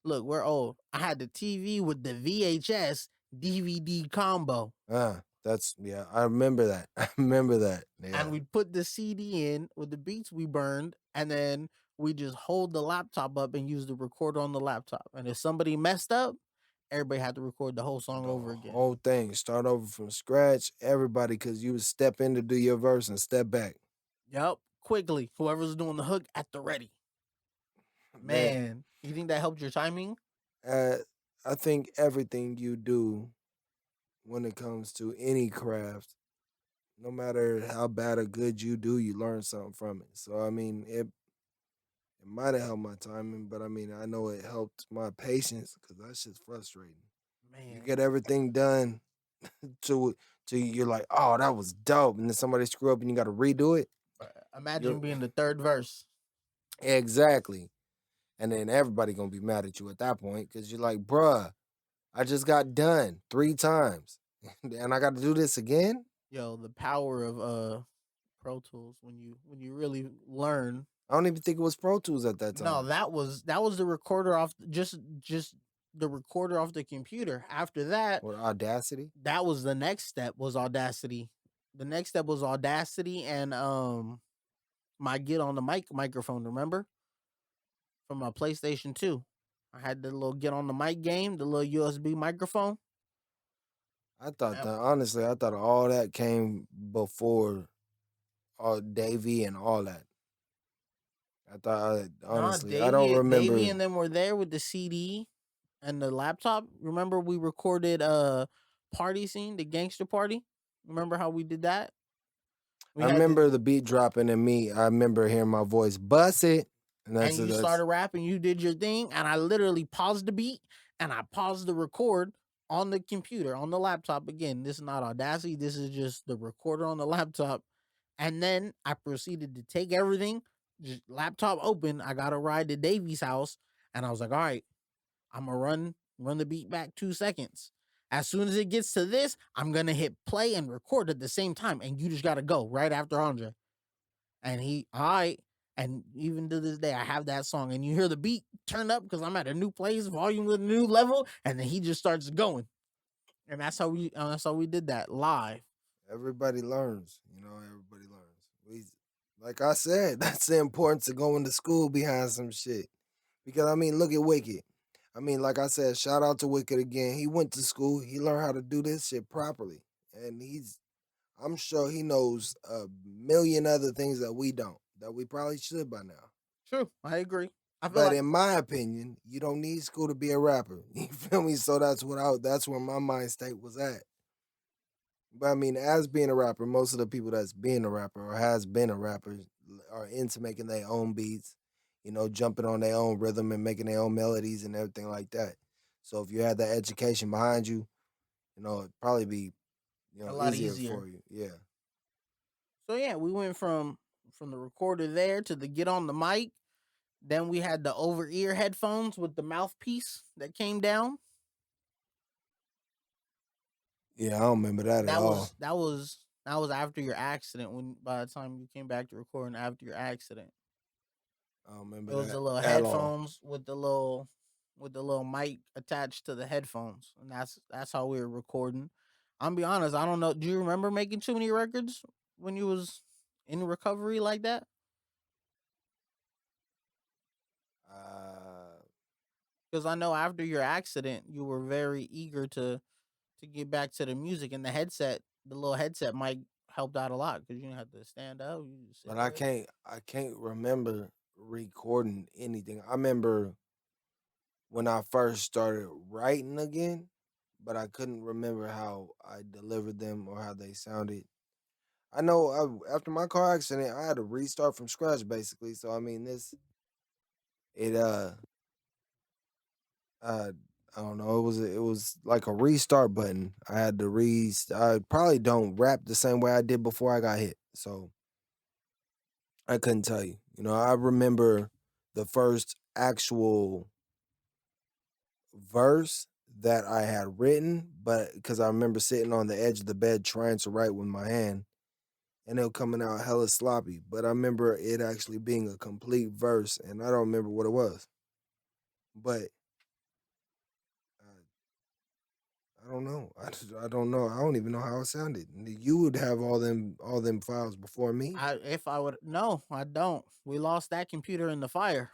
look. We're old. I had the TV with the VHS DVD combo, that's yeah, I remember that. I remember that. and Yeah, we put the CD in with the beats we burned, and then we just hold the laptop up and use the recorder on the laptop. And if somebody messed up, everybody had to record the whole song the over again. whole thing start over from scratch. Everybody, because you would step in to do your verse and step back, Yep, quickly. Whoever's doing the hook at the ready. man. Man, you think that helped your timing? Uh, I think everything you do when it comes to any craft, no matter how bad or good you do, you learn something from it. So it might have helped my timing, but I know it helped my patience because that shit's frustrating. You Man, get everything done to you're like, oh, that was dope, and then somebody screw up and you got to redo it. imagine You're being the third verse. exactly, and then everybody gonna be mad at you at that point because you're like, bruh, I just got done 3 times, and I got to do this again. Yo, the power of Pro Tools when you really learn. I don't even think it was Pro Tools at that No, time. that was the recorder off just the recorder off the computer. After that, Or Audacity. that was the next step was Audacity. The next step was Audacity and my get on the microphone, remember? From my PlayStation 2. I had the little get on the mic game, the little USB microphone. I thought Uh, that honestly, I thought all that came before all Davy and all that. I thought Nah, honestly, I don't Davey remember. and them were there with the CD and the laptop. Remember we recorded party scene, the gangster party? Remember how we did that? I We had the remember the beat dropping and me. I remember hearing my voice bust it, and and you that's started rapping, you did your thing, and I literally paused the beat and I paused the record on the computer, on the laptop. Again, this is not Audacity, this is just the recorder on the laptop. And then I proceeded to take everything, just laptop open. I got a ride to Davy's house, and I was like, all right, I'm gonna run the beat back 2 seconds. As soon as it gets to this, I'm gonna hit play and record at the same time, and you just gotta go right after Andre. And he, all right. And even to this day, I have that song, and you hear the beat turn up because I'm at a new place, volume with a new level, and then he just starts going, and that's how we did that live. Everybody learns, everybody learns. Like I said, that's the importance of going to school behind some shit. Because I mean, look at Wicked. I mean, like I said, shout out to Wicked again. He went to school, he learned how to do this shit properly. And I'm sure he knows a million other things that we don't, that we probably should by now. True, I agree. I feel But like in my opinion, you don't need school to be a rapper. You feel me? So that's where my mind state was at. But I mean, as being a rapper, most of the people that's being a rapper or has been a rapper are into making their own beats, jumping on their own rhythm and making their own melodies and everything like that. So if you had that education behind you, it'd probably be, a lot easier easier. for you. Yeah. So yeah, we went from the recorder there to the get on the mic. Then we had the over ear headphones with the mouthpiece that came down. Yeah, I don't remember that at That all. was that was that was after your accident. When by the time you came back to recording after your accident, I don't remember it was that the little at all. headphones with the little mic attached to the headphones, and that's how we were recording. I'm be honest, I don't know. Do you remember making too many records when you was in recovery like that? Uh, Because I know after your accident, you were very eager to get back to the music, and the little headset mic helped out a lot because you didn't have to stand up, you just sit but there. I can't remember recording anything. I remember when I first started writing again, but I couldn't remember how I delivered them or how they sounded. I know after my car accident, I had to restart from scratch basically. So I mean, it uh I don't know. It was like a restart button. I had to I probably don't rap the same way I did before I got hit. So I couldn't tell you. I remember the first actual verse that I had written, but because I remember sitting on the edge of the bed trying to write with my hand and it coming out hella sloppy. But I remember it actually being a complete verse, and I don't remember what it was. But I don't know. I don't know. I don't even know how it sounded. You would have all them files before me. If I would no, I don't. We lost that computer in the fire.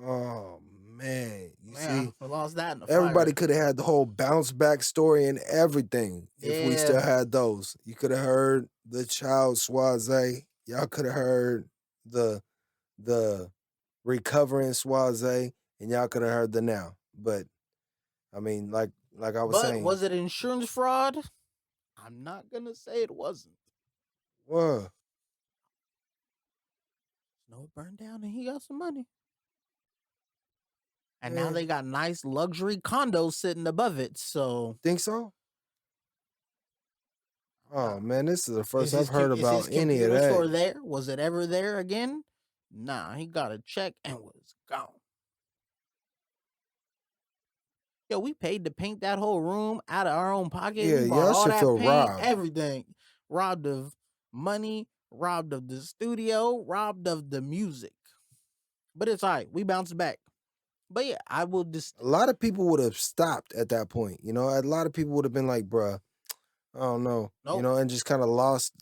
Oh man, you Yeah, see, we lost that in the everybody fire. could have had the whole bounce back story and everything if we Yeah, still had those. You could have heard the child Swazaih. Y'all could have heard the the recovering Swazaih, and y'all could have heard the now. But I mean, like I was but saying, was it insurance fraud? I'm not gonna say it wasn't. what No, it burned down and he got some money. And now man, they got nice luxury condos sitting above it. So think so? uh, Oh man, this is the first is I've heard is about his any of computer that. store there? Was it ever there again? Nah, he got a check and was gone. Yo, we paid to paint that whole room out of our own pocket. Yeah, We bought y'all all should that feel paint, robbed. everything. Robbed of money, robbed of the studio, robbed of the music. But it's all right. We bounced back. But yeah, I will just A lot of people would have stopped at that point. A lot of people would have been like, "Bruh, I don't know," nope. and just kind of lost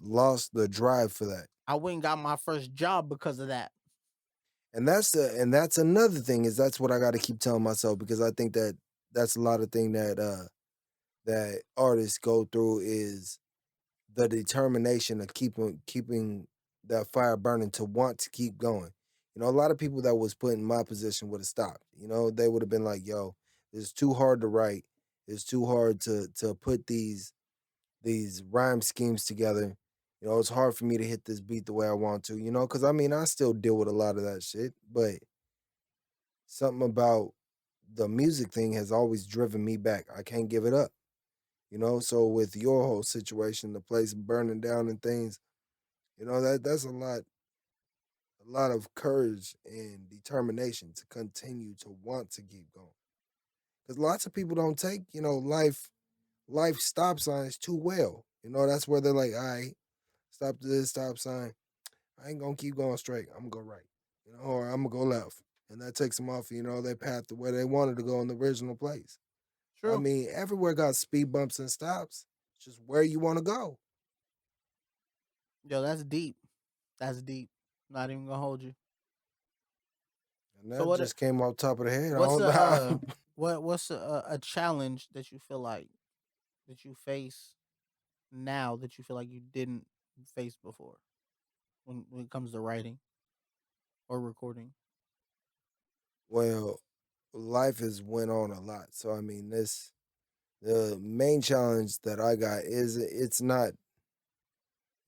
the drive for that. I went and got my first job because of that. And that's another thing is that's what I got to keep telling myself because I think that that's a lot of thing that artists go through is the determination of keeping that fire burning to want to keep going. A lot of people that was put in my position would have stopped. They would have been like, "Yo, it's too hard to write. It's too hard to put these rhyme schemes together. It's hard for me to hit this beat the way I want to. Because I mean, I still deal with a lot of that shit, but something about the music thing has always driven me back. I can't give it up. So with your whole situation, the place burning down and things, that's a lot of courage and determination to continue to want to keep going. Because lots of people don't take, life stop signs too well. That's where they're like, all right, stop to this stop sign. I ain't gonna keep going straight. I'm gonna go right, or I'm gonna go left, and that takes them off, their path to where they wanted to go in the original place. I True. mean, everywhere got speed bumps and stops. It's just where you want to go, Yo, that's deep. That's deep. Not even gonna hold you. and So that just came off top of the head. I what's don't a know. what's a challenge that you feel like that you face now that you feel like you didn't face before when it comes to writing or recording? Well, life has went on a lot, so I mean, this the main challenge that I got is it's not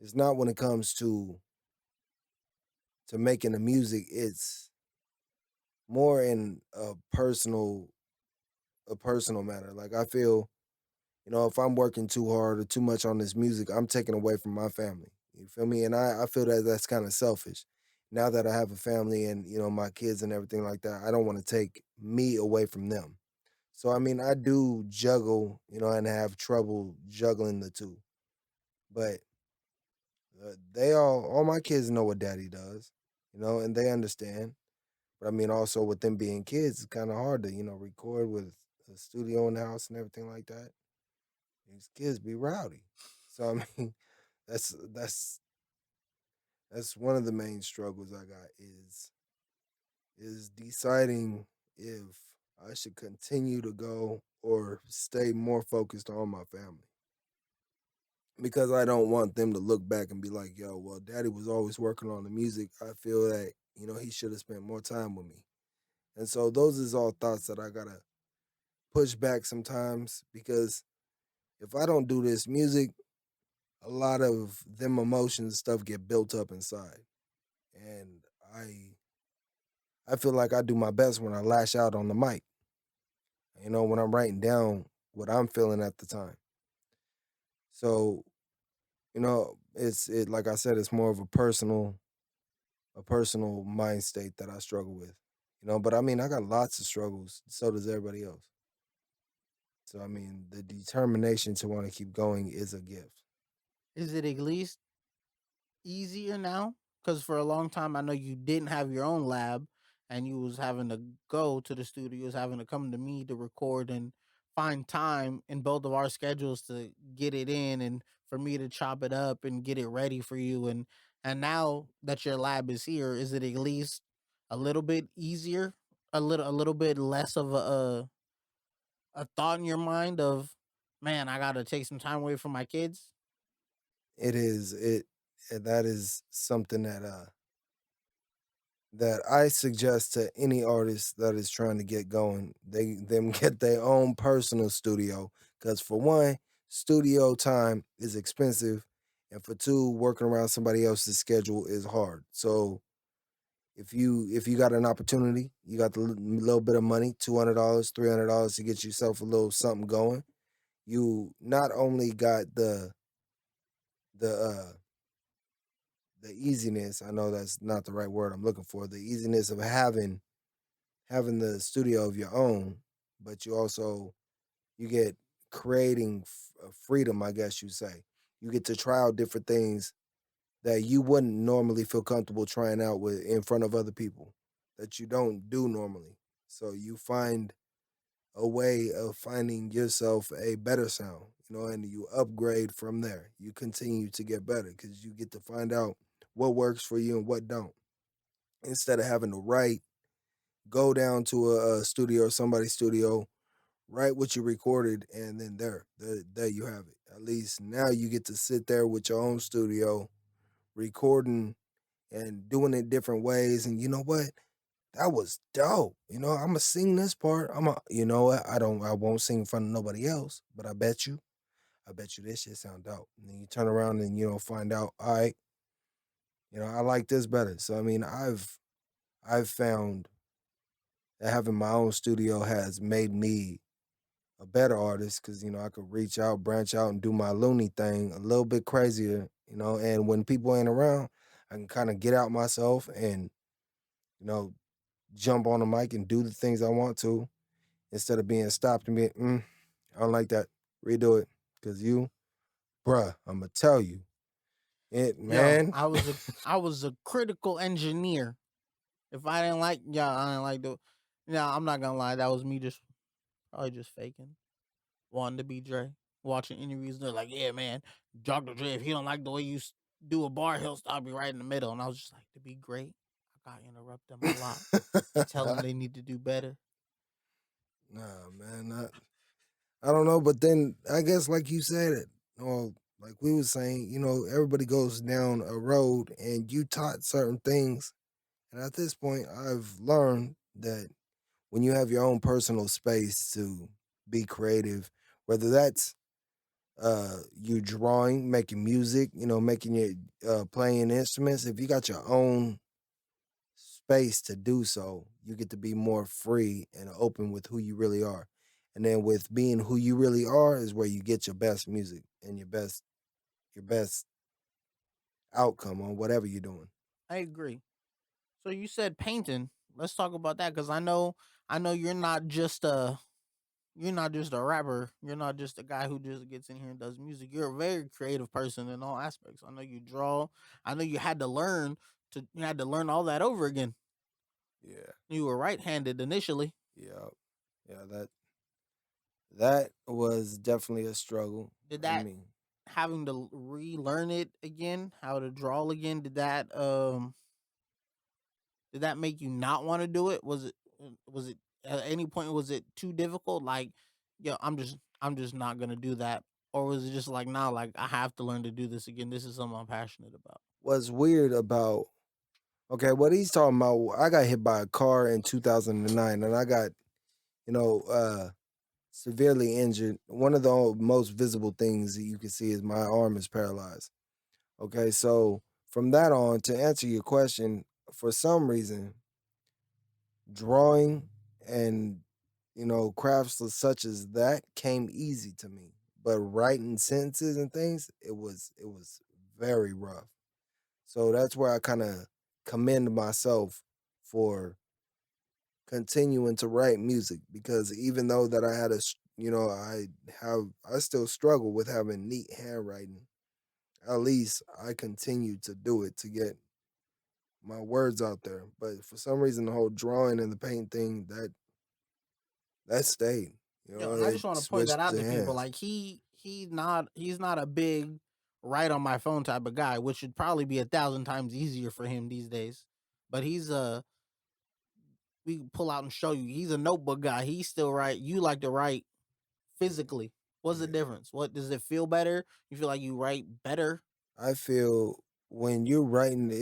when it comes to making the music. It's more in a personal matter. Like I feel, if I'm working too hard or too much on this music, I'm taking away from my family. You feel me? And I feel that that's kind of selfish. Now that I have a family and my kids and everything like that, I don't want to take me away from them. So I mean, I do juggle, and have trouble juggling the two. But they all my kids know what daddy does, and they understand. But I mean, also with them being kids, it's kind of hard to record with a studio in the house and everything like that. These kids be rowdy, so I mean, that's that's that's one of the main struggles I got is deciding if I should continue to go or stay more focused on my family because I don't want them to look back and be like, "Yo, well, Daddy was always working on the music." I feel that he should have spent more time with me, and so those is all thoughts that I gotta push back sometimes because if I don't do this music, a lot of them emotions and stuff get built up inside, and I feel like I do my best when I lash out on the mic. When I'm writing down what I'm feeling at the time. So it's like I said, it's more of a personal mind state that I struggle with. But I mean, I got lots of struggles. So does everybody else. So I mean, the determination to want to keep going is a gift. Is it at least easier now? Because for a long time, I know you didn't have your own lab, and you was having to go to the studios, having to come to me to record and find time in both of our schedules to get it in, and for me to chop it up and get it ready for you. And now that your lab is here, is it at least a little bit easier, a little bit less of a thought in your mind of, man, I got to take some time away from my kids? It is it and that is something that I suggest to any artist that is trying to get going. They them get their own personal studio because for one, studio time is expensive, and for two, working around somebody else's schedule is hard. So if you got an opportunity, you got the little bit of money, $200, $300 to get yourself a little something going. You not only got the the easiness. I know that's not the right word I'm looking for. The easiness of having the studio of your own, but you get creating freedom, I guess you say. You get to try out different things that you wouldn't normally feel comfortable trying out with in front of other people that you don't do normally. So you find a way of finding yourself a better sound, and you upgrade from there. You continue to get better because you get to find out what works for you and what don't. Instead of having to go down to a studio or somebody's studio, write what you recorded, and then there you have it. At least now you get to sit there with your own studio, recording and doing it different ways. And you know what? That was dope. I'm gonna sing this part. You know what? I won't sing in front of nobody else, but I bet you this shit sound dope. And then you turn around and find out, all right, I like this better. So I mean, I've found that having my own studio has made me a better artist because I could reach out, branch out, and do my loony thing a little bit crazier. And when people ain't around, I can kind of get out myself and you know jump on the mic and do the things I want to instead of being stopped and being, I don't like that. Redo it. Cause bruh, I'ma tell you, It Yo, man. I was a critical engineer. If I didn't like, yeah, I didn't like the. Yeah, I'm not gonna lie. That was me just probably just faking, wanting to be Dre. Watching interviews, they're like, "Yeah, man, Dr. Dre. If he don't like the way you do a bar, he'll stop you right in the middle." And I was just like, to be great, I gotta interrupt them a lot and tell them they need to do better. Nah, man, I don't know, but then I guess like you said it, or like we were saying, everybody goes down a road and you taught certain things. And at this point, I've learned that when you have your own personal space to be creative, whether that's you drawing, making music, making your playing instruments, if you got your own space to do so, you get to be more free and open with who you really are. And then with being who you really are is where you get your best music and your best outcome on whatever you're doing. I agree. So you said painting. Let's talk about that because I know you're not just a rapper. You're not just a guy who just gets in here and does music. You're a very creative person in all aspects. I know you draw. I know you had to learn all that over again. Yeah. You were right-handed initially. Yeah. Yeah, that was definitely a struggle. Did I that mean, having to relearn it again, how to draw again, did that make you not want to do it? Was it at any point was it too difficult? Like, yo, I'm just not gonna do that, or was it just like, nah, like I have to learn to do this again. This is something I'm passionate about. what's weird about okay, what he's talking about, I got hit by a car in 2009 and I got, you know, uh severely injured. One of the most visible things that you can see is my arm is paralyzed. Okay, so from that on, to answer your question, for some reason, drawing and crafts such as that came easy to me. But writing sentences and things, it was very rough. So that's where I kind of commend myself for continuing to write music because even though that I had I still struggle with having neat handwriting. At least I continue to do it to get my words out there. But for some reason, the whole drawing and the paint thing that stayed. Yo, and I It just want to point that switched out to to people. hands. Like he's not a big write on my phone type of guy, which should probably be 1,000 times easier for him these days. But we can pull out and show you. He's a notebook guy. He still write. You like to write physically. What's the Yeah, difference? What does it feel better? You feel like you write better? I feel when you're writing,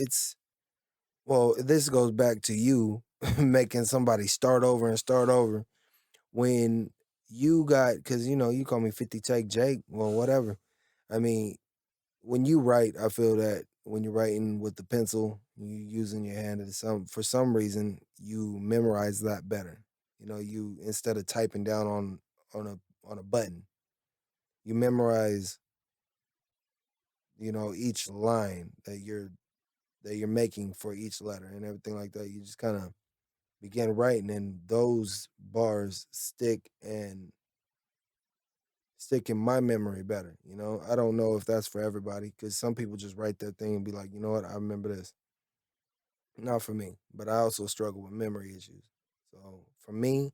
well. This goes back to you making somebody start over and start over when you got because you call me 50 Take Jake, well, whatever. I mean, when you write, I feel that when you're writing with the pencil, you using your hand, for some reason you memorize that better. You instead of typing down on a button, you memorize each line that you're making for each letter and everything like that. You just kind of begin writing, and those bars stick in my memory better. I don't know if that's for everybody because some people just write that thing and be like, you know what, I remember this. Not for me, but I also struggle with memory issues. So for me,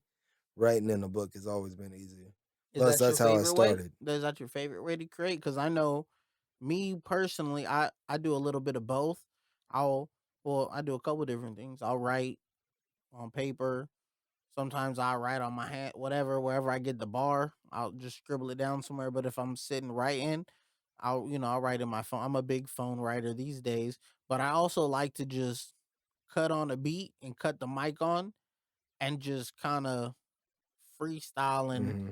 writing in a book has always been easier. Is Plus, that your that's how I favorite way? started. Is that your favorite way to create? Because I know me personally, I do a little bit of both. I'll I do a couple different things. I'll write on paper. Sometimes I write on my hand, whatever, wherever I get the bar, I'll just scribble it down somewhere. But if I'm sitting writing, I'll write in my phone. I'm a big phone writer these days, but I also like to just cut on a beat and cut the mic on and just kind of freestyle and Hmm.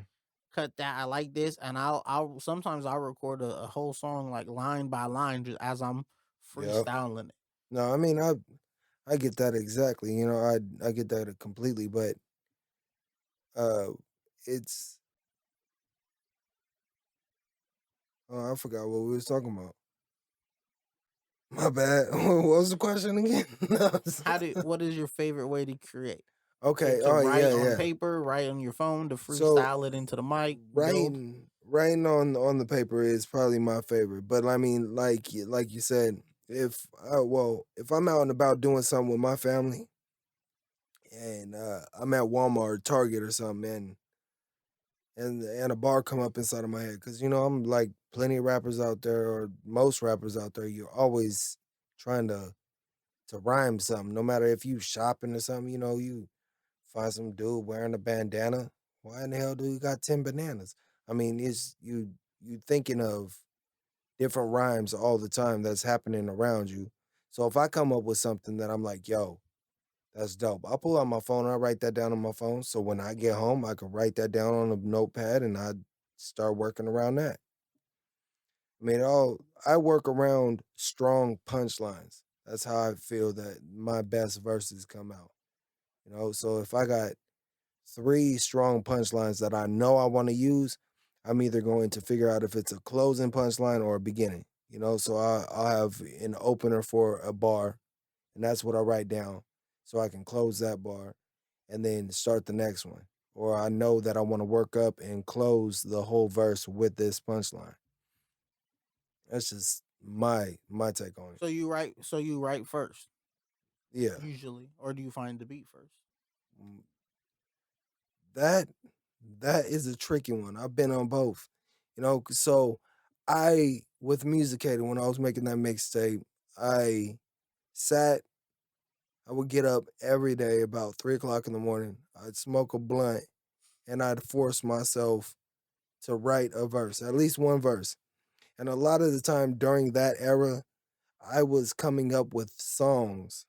cut that. I like this, and I'll sometimes I'll record a whole song like line by line just as I'm Yep. freestyling it. No, I mean I get that exactly. I get that completely, but uh, it's I forgot what we was talking about. My bad. What was the question again? What is your favorite way to create? Okay. To Oh write yeah, on yeah. paper, write on your phone, to So freestyle it into the mic, build. writing. writing on the paper is probably my favorite. But I mean, like you said, if I'm out and about doing something with my family and I'm at Walmart or Target or something, and a bar come up inside of my head, because I'm like plenty of rappers out there, or most rappers out there, you're always trying to rhyme something. No matter if you shopping or something, you find some dude wearing a bandana. Why in the hell do you got 10 bananas? I mean, it's you thinking of different rhymes all the time that's happening around you. So if I come up with something that I'm like, yo, that's dope, I'll pull out my phone, I'll write that down on my phone. So when I get home, I can write that down on a notepad and I start working around that. I mean, I work around strong punchlines. That's how I feel that my best verses come out. So if I got three strong punchlines that I know I want to use, I'm either going to figure out if it's a closing punchline or a beginning. So I'll have an opener for a bar, and that's what I write down, so I can close that bar and then start the next one. Or I know that I want to work up and close the whole verse with this punchline. That's just my take on it. So you write first Yeah. usually, or do you find the beat first? Mm, That that is a tricky one. I've been on both. So I with Musicated, when I was making that mixtape, I sat I would get up every day about 3 o'clock in the morning. I'd smoke a blunt and I'd force myself to write a verse, at least one verse. And a lot of the time during that era, I was coming up with songs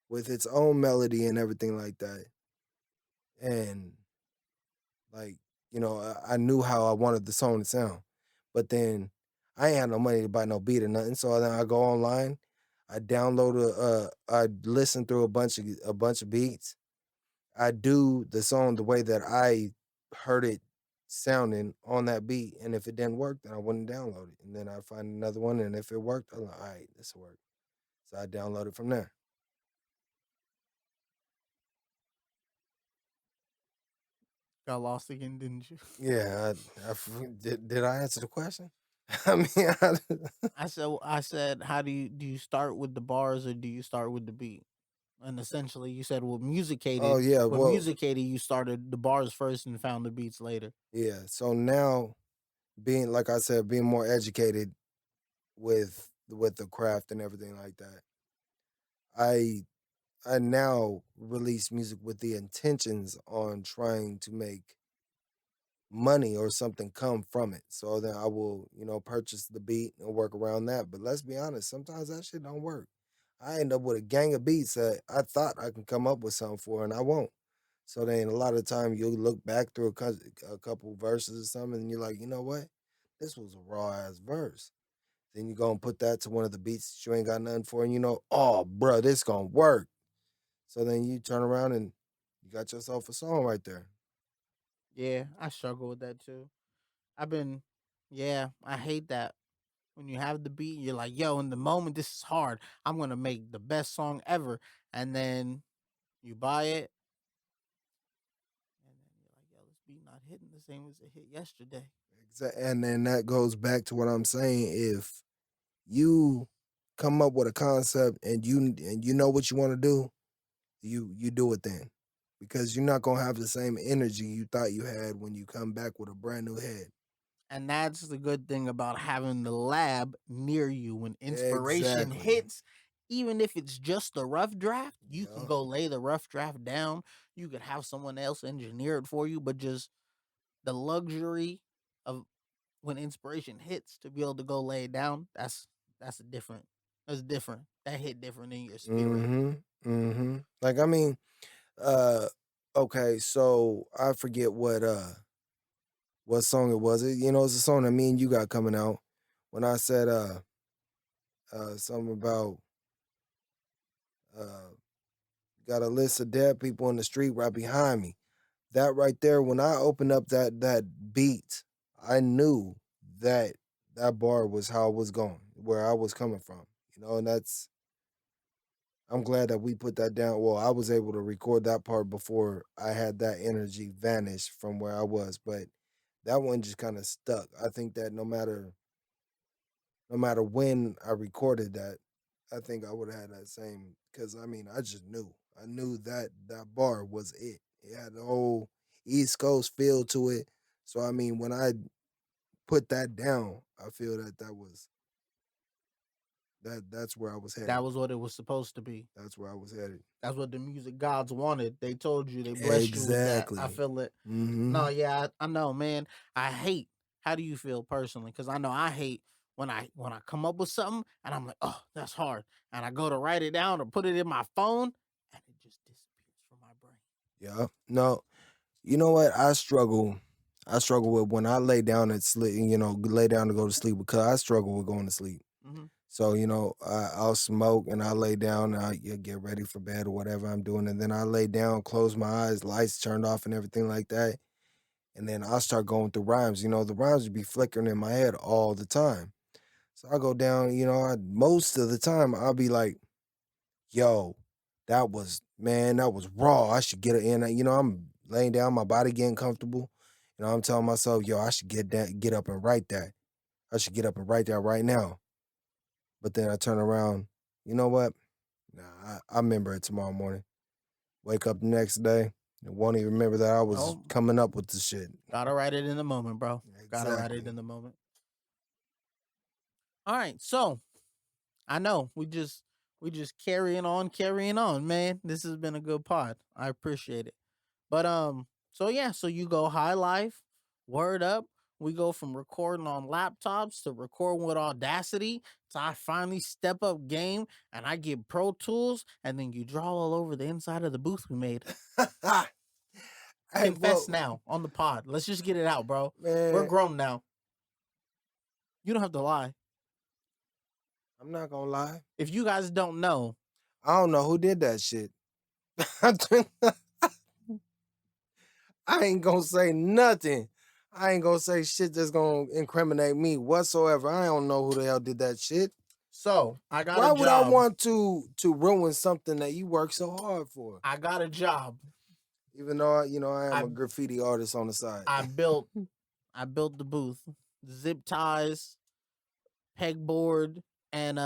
with its own melody and everything like that. And like, I knew how I wanted the song to sound. But then I ain't had no money to buy no beat or nothing. So then I go online, I download I listen through a bunch of beats. I do the song the way that I heard it sounding on that beat. And if it didn't work, then I wouldn't download it. And then I'd find another one. And if it worked, I'm like, all right, this will work. So I download it from there. Got lost again, didn't you? Yeah, did I answer the question? I mean, I said, how do you start with the bars or do you start with the beat? And essentially, you said oh yeah, with well, musicated, you started the bars first and found the beats later. yeah. So now, being like I said, being more educated with the craft and everything like that, I I now release music with the intentions on trying to make money or something come from it. So then I will, purchase the beat and work around that. But let's be honest, sometimes that shit don't work. I end up with a gang of beats that I thought I can come up with something for, and I won't. So then a lot of the time you'll look back through a couple verses or something, and you're like, you know what? This was a raw ass verse. Then you go and put that to one of the beats that you ain't got nothing for, and oh, bruh, this gonna work. So then you turn around and you got yourself a song right there. Yeah, I struggle with that too. I've been, yeah, I hate that. When you have the beat, you're like, yo, in the moment, this is hard. I'm going to make the best song ever. And then you buy it, and then you're like, yo, this beat not hitting the same as it hit yesterday. And then that goes back to what I'm saying. If you come up with a concept and you know what you want to do, you do it then, because you're not gonna have the same energy you thought you had when you come back with a brand new head. And that's the good thing about having the lab near you. When inspiration Exactly. hits, even if it's just a rough draft, you can Yeah. go lay the rough draft down. You could have someone else engineer it for you, but just the luxury of when inspiration hits to be able to go lay it down, that's a different that's different. That hit different in your spirit. Mm-hmm. Mm-hmm. Like, I mean, uh, okay, so I forget what song it was. It's a song that me and you got coming out. When I said something about uh got a list of dead people in the street right behind me. That right there, when I opened up that beat, I knew that that bar was how it was going, where I was coming from. And I'm glad that we put that down. Well, I was able to record that part before I had that energy vanish from where I was. But that one just kind of stuck. I think that no matter when I recorded that, I think I would have had that same because I mean I just knew. I knew that that bar was it. It had the whole East Coast feel to it. So I mean when I put that down, I feel that that's where I was That headed. was what it was supposed to be. That's where I was headed. That's what the music gods wanted. They told you, they blessed you with that. I Exactly. feel it. Hmm. No, yeah, I know, man. I hate. How do you feel personally? Because I know I hate when I come up with something and I'm like, oh, that's hard, and I go to write it down or put it in my phone, and it just disappears from my brain. Yeah. No, you know what? I struggle with when I lay down and sleep, lay down to go to sleep because I struggle with going to sleep. Hmm. So, I'll smoke and I lay down and get ready for bed or whatever I'm doing. And then I lay down, close my eyes, lights turned off and everything like that. And then I'll start going through rhymes. The rhymes would be flickering in my head all the time. So I go down, most of the time I'll be like, yo, that was raw. I should get it in. I'm laying down, my body getting comfortable. I'm telling myself, yo, I should get up and write that. I should get up and write that right now. But then I turn around, you know what? Nah, I remember it tomorrow morning. Wake up the next day and won't even remember that I was No, coming up with the shit. gotta write it in the moment, bro. Gotta write it Exactly. in the moment. All right, so I know we just carrying on, man. This has been a good pod. I appreciate it. But so yeah, so you go high life, word up. We go from recording on laptops to recording with Audacity. So I finally step up game and I get Pro Tools, and then you draw all over the inside of the booth we made. Hey, Confess well, now on the pod. Let's just get it out, bro. We're man, grown now. You don't have to lie. I'm not gonna lie. If you guys don't know, I don't know who did that shit. I ain't gonna say nothing. I ain't gonna say shit that's gonna incriminate me whatsoever. I don't know who the hell did that shit. so I got a Why would I job. want to ruin something that you work so hard for? I got a job. Even though I am I a graffiti artist on the side. I built I built the booth, zip ties, pegboard, and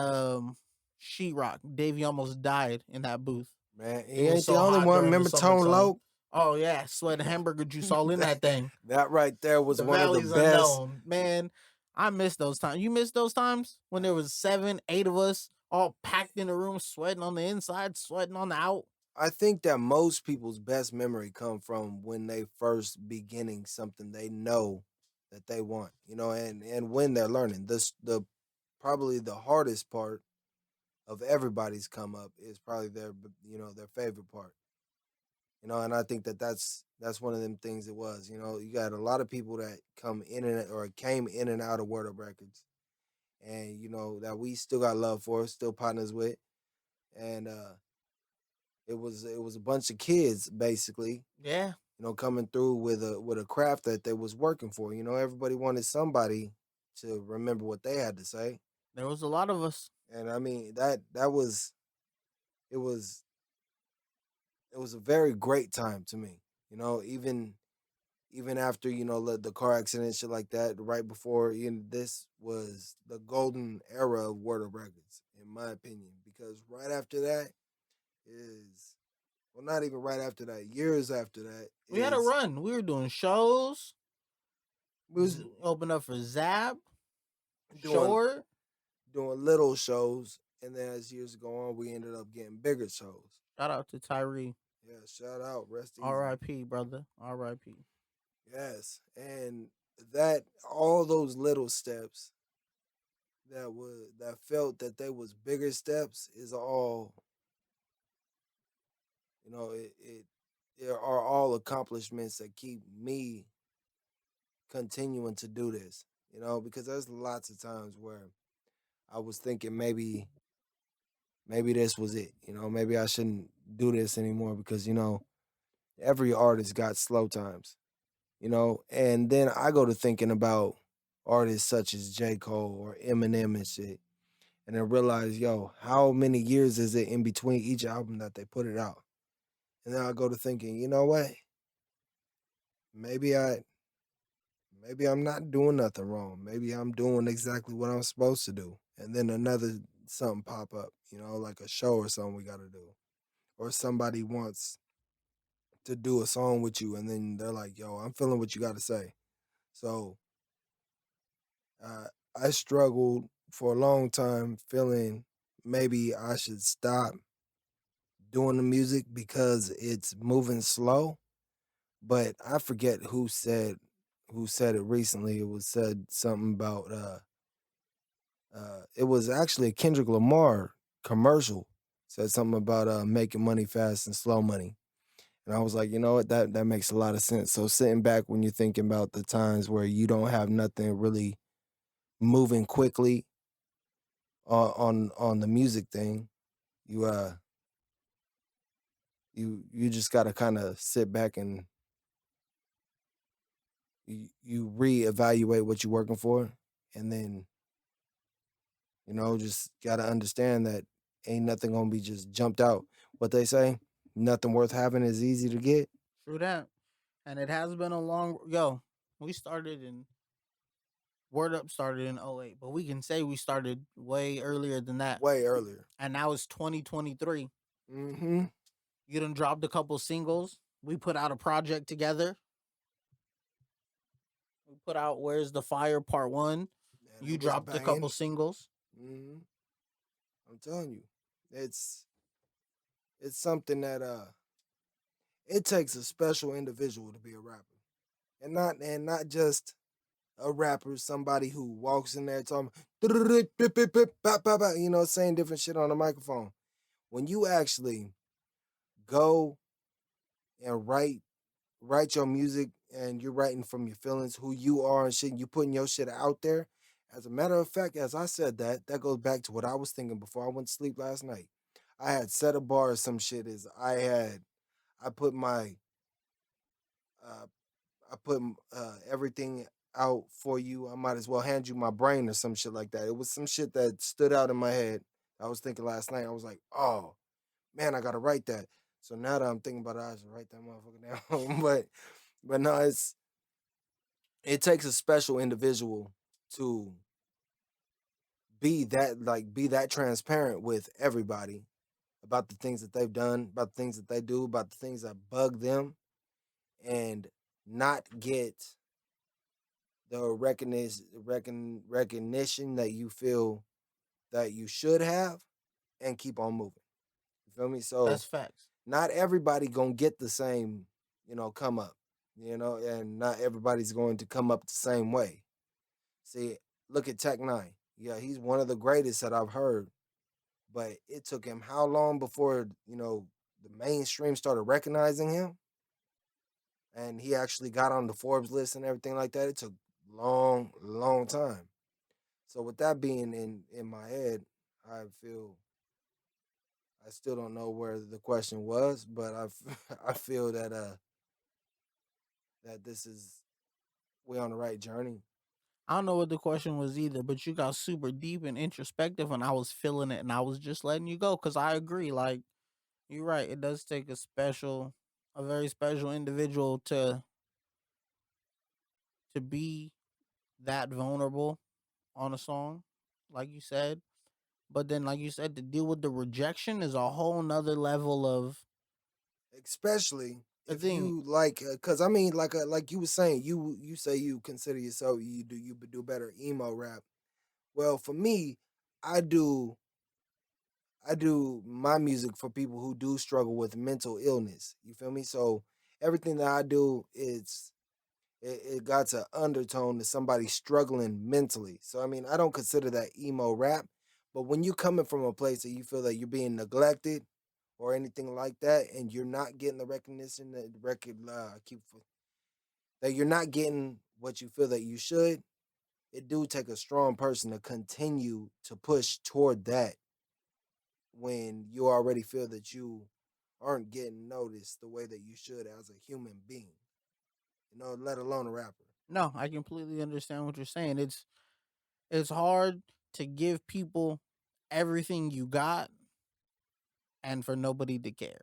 sheetrock. Davey almost died in that booth. Man, It he was ain't the so only hot one. during the Remember Tone summertime. Loc? Oh yeah, sweat hamburger juice all in that thing. That right there was The one of the valleys best. unknown, man. I miss those times. You miss those times when there was 7, 8 of us all packed in the room, sweating on the inside, sweating on the out. I think that most people's best memory come from when they first beginning something they know that they want, and when they're learning. The probably the hardest part of everybody's come up is probably their favorite part. And I think that that's one of them things it was. You got a lot of people that come in and or came in and out of Word Up Records, and that we still got love for, still partners with, and it was a bunch of kids basically, Yeah, coming through with a craft that they was working for. Everybody wanted somebody to remember what they had to say, there was a lot of us. and I mean that was it was it was a very great time to me. Even after the car accident, shit like that, right before this was the golden era of Word of Records, in my opinion, because right after that is well, not even right after that, years after that We had a is run. We were doing shows. we was Open up for Zap, doing Short. doing little shows, and then as years go on, we ended up getting bigger shows. Shout out to Tyree. Yeah, shout out, rest easy. R.I.P. brother. R.I.P. Yes, and that all those little steps that felt that they was bigger steps is all it are all accomplishments that keep me continuing to do this. Because there's lots of times where I was thinking maybe this was it. Maybe I shouldn't do this anymore because every artist got slow times. And then I go to thinking about artists such as J. Cole or Eminem and shit, and then realize, yo, how many years is it in between each album that they put it out? And then I go to thinking, you know what? Maybe I maybe I'm not doing nothing wrong. Maybe I'm doing exactly what I'm supposed to do. And then another something pop up, like a show or something we got to do. Or somebody wants to do a song with you and then they're like, "Yo, I'm feeling what you got to say." So, uh, I struggled for a long time feeling maybe I should stop doing the music because it's moving slow, but I forget who said it recently. It was said something about it was actually a Kendrick Lamar commercial. Said something about making money fast and slow money. And I was like, you know what, that makes a lot of sense. So sitting back when you're thinking about the times where you don't have nothing really moving quickly on the music thing, you you just gotta kind of sit back and you reevaluate what you're working for, and then just gotta understand that ain't nothing gonna be just jumped out. What they say, nothing worth having is easy to get. True that. And it has been a long yo. We started in Word Up started in '08, but we can say we started way earlier than that. Way earlier. And now it's 2023. Mm-hmm. You done dropped a couple singles. We put out a project together. We put out Where's the Fire Part 1. And You it was dropped a couple banging. singles. Mm-hmm. I'm telling you, it's it's something that it takes a special individual to be a rapper, and not just a rapper, somebody who walks in there talking, saying different shit on the microphone. When you actually go and write your music and you're writing from your feelings, who you are and shit, and you putting your shit out there. As a matter of fact, as I said that goes back to what I was thinking before I went to sleep last night. I had set a bar or some shit is I put my uh I put everything out for you. I might as well hand you my brain or some shit like that. It was some shit that stood out in my head. I was thinking last night. I was like, oh man, I gotta write that. So now that I'm thinking about it, I should write that motherfucker down. but no, it takes a special individual to be that transparent with everybody about the things that they've done, about the things that they do, about the things that bug them, and not get the recognition that you feel that you should have, and keep on moving. You feel me? So That's facts. not everybody gonna get the same, come up, and not everybody's going to come up the same way. See, look at Tech Nine. Yeah, he's one of the greatest that I've heard, but it took him how long before the mainstream started recognizing him, and he actually got on the Forbes list and everything like that. It took long, long time. So with that being in my head, I feel I still don't know where the question was, but I feel that this is we on the right journey. I don't know what the question was either, but you got super deep and introspective, and I was feeling it, and I was just letting you go because I agree. Like you're right, it does take a very special individual to be that vulnerable on a song, like you said. But then, like you said, to deal with the rejection is a whole nother level of Especially a if thing. you like, cause I mean, like you were saying, you say you consider yourself you do better emo rap. Well, for me, I do I do my music for people who do struggle with mental illness. You feel me? So everything that I do it got an undertone to somebody struggling mentally. So I mean, I don't consider that emo rap, but when you coming from a place that you feel that you're being neglected or anything like that, and you're not getting the recognition that that you're not getting what you feel that you should, it do take a strong person to continue to push toward that when you already feel that you aren't getting noticed the way that you should as a human being, let alone a rapper. No, I completely understand what you're saying. It's hard to give people everything you got and for nobody to care.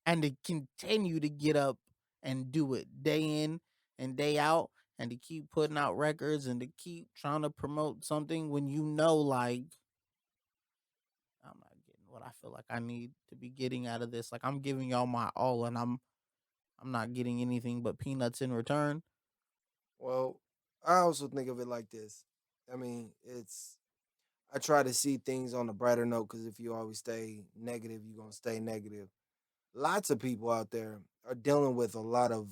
And to continue to get up and do it day in and day out and to keep putting out records and to keep trying to promote something when you know, like, I'm not getting what I feel like I need to be getting out of this. Like, I'm giving y'all my all, and I'm not getting anything but peanuts in return. Well, I also think of it like this. I mean, I try to see things on a brighter note because if you always stay negative, you're gonna stay negative. Lots of people out there are dealing with a lot of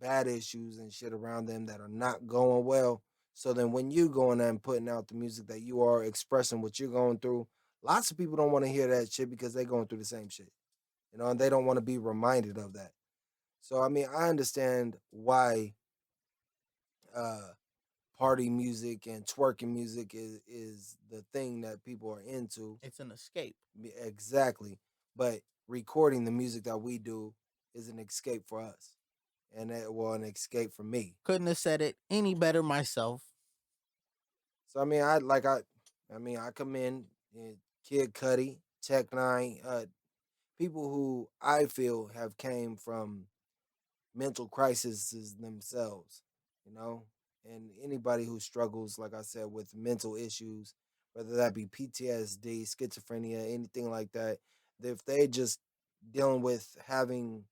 bad issues and shit around them that are not going well. So then when you going there and putting out the music that you are expressing what you're going through, lots of people don't want to hear that shit because they're going through the same shit. And they don't want to be reminded of that. So I mean, I understand why uh party music and twerking music is the thing that people are into. It's an escape. Exactly. But recording the music that we do is an escape for us. And an escape for me. Couldn't have said it any better myself. So I mean, I come in, Kid Cudi, Tech Nine, people who I feel have came from mental crises themselves, you know, and anybody who struggles, like I said, with mental issues, whether that be PTSD, schizophrenia, anything like that, if they just dealing with having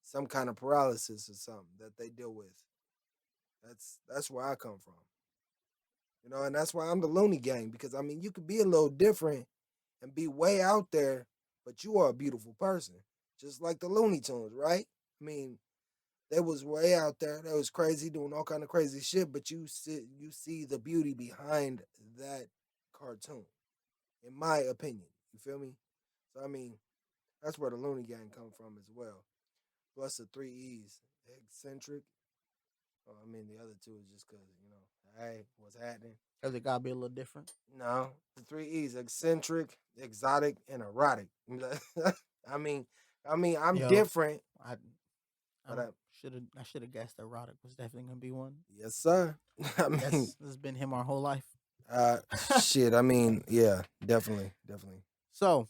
some kind of paralysis or something that they deal with, that's where I come from. And that's why I'm the Looney Gang, because I mean you could be a little different and be way out there, but you are a beautiful person, just like the Looney Tunes, right? I mean, they was way out there, they was crazy, doing all kind of crazy shit, but you see the beauty behind that cartoon, in my opinion. You feel me? So I mean, that's where the Looney Gang come from as well. Plus the three E's, eccentric. Oh, I mean, the other two is just because hey, what's happening? Because it got to be a little different. No, the three E's: eccentric, exotic, and erotic. I mean, I'm Yo, different, I but I'm I should have guessed erotic was definitely gonna be one. yes, sir. I I mean, guess this has been him our whole life. shit. I mean, yeah, definitely, definitely. So,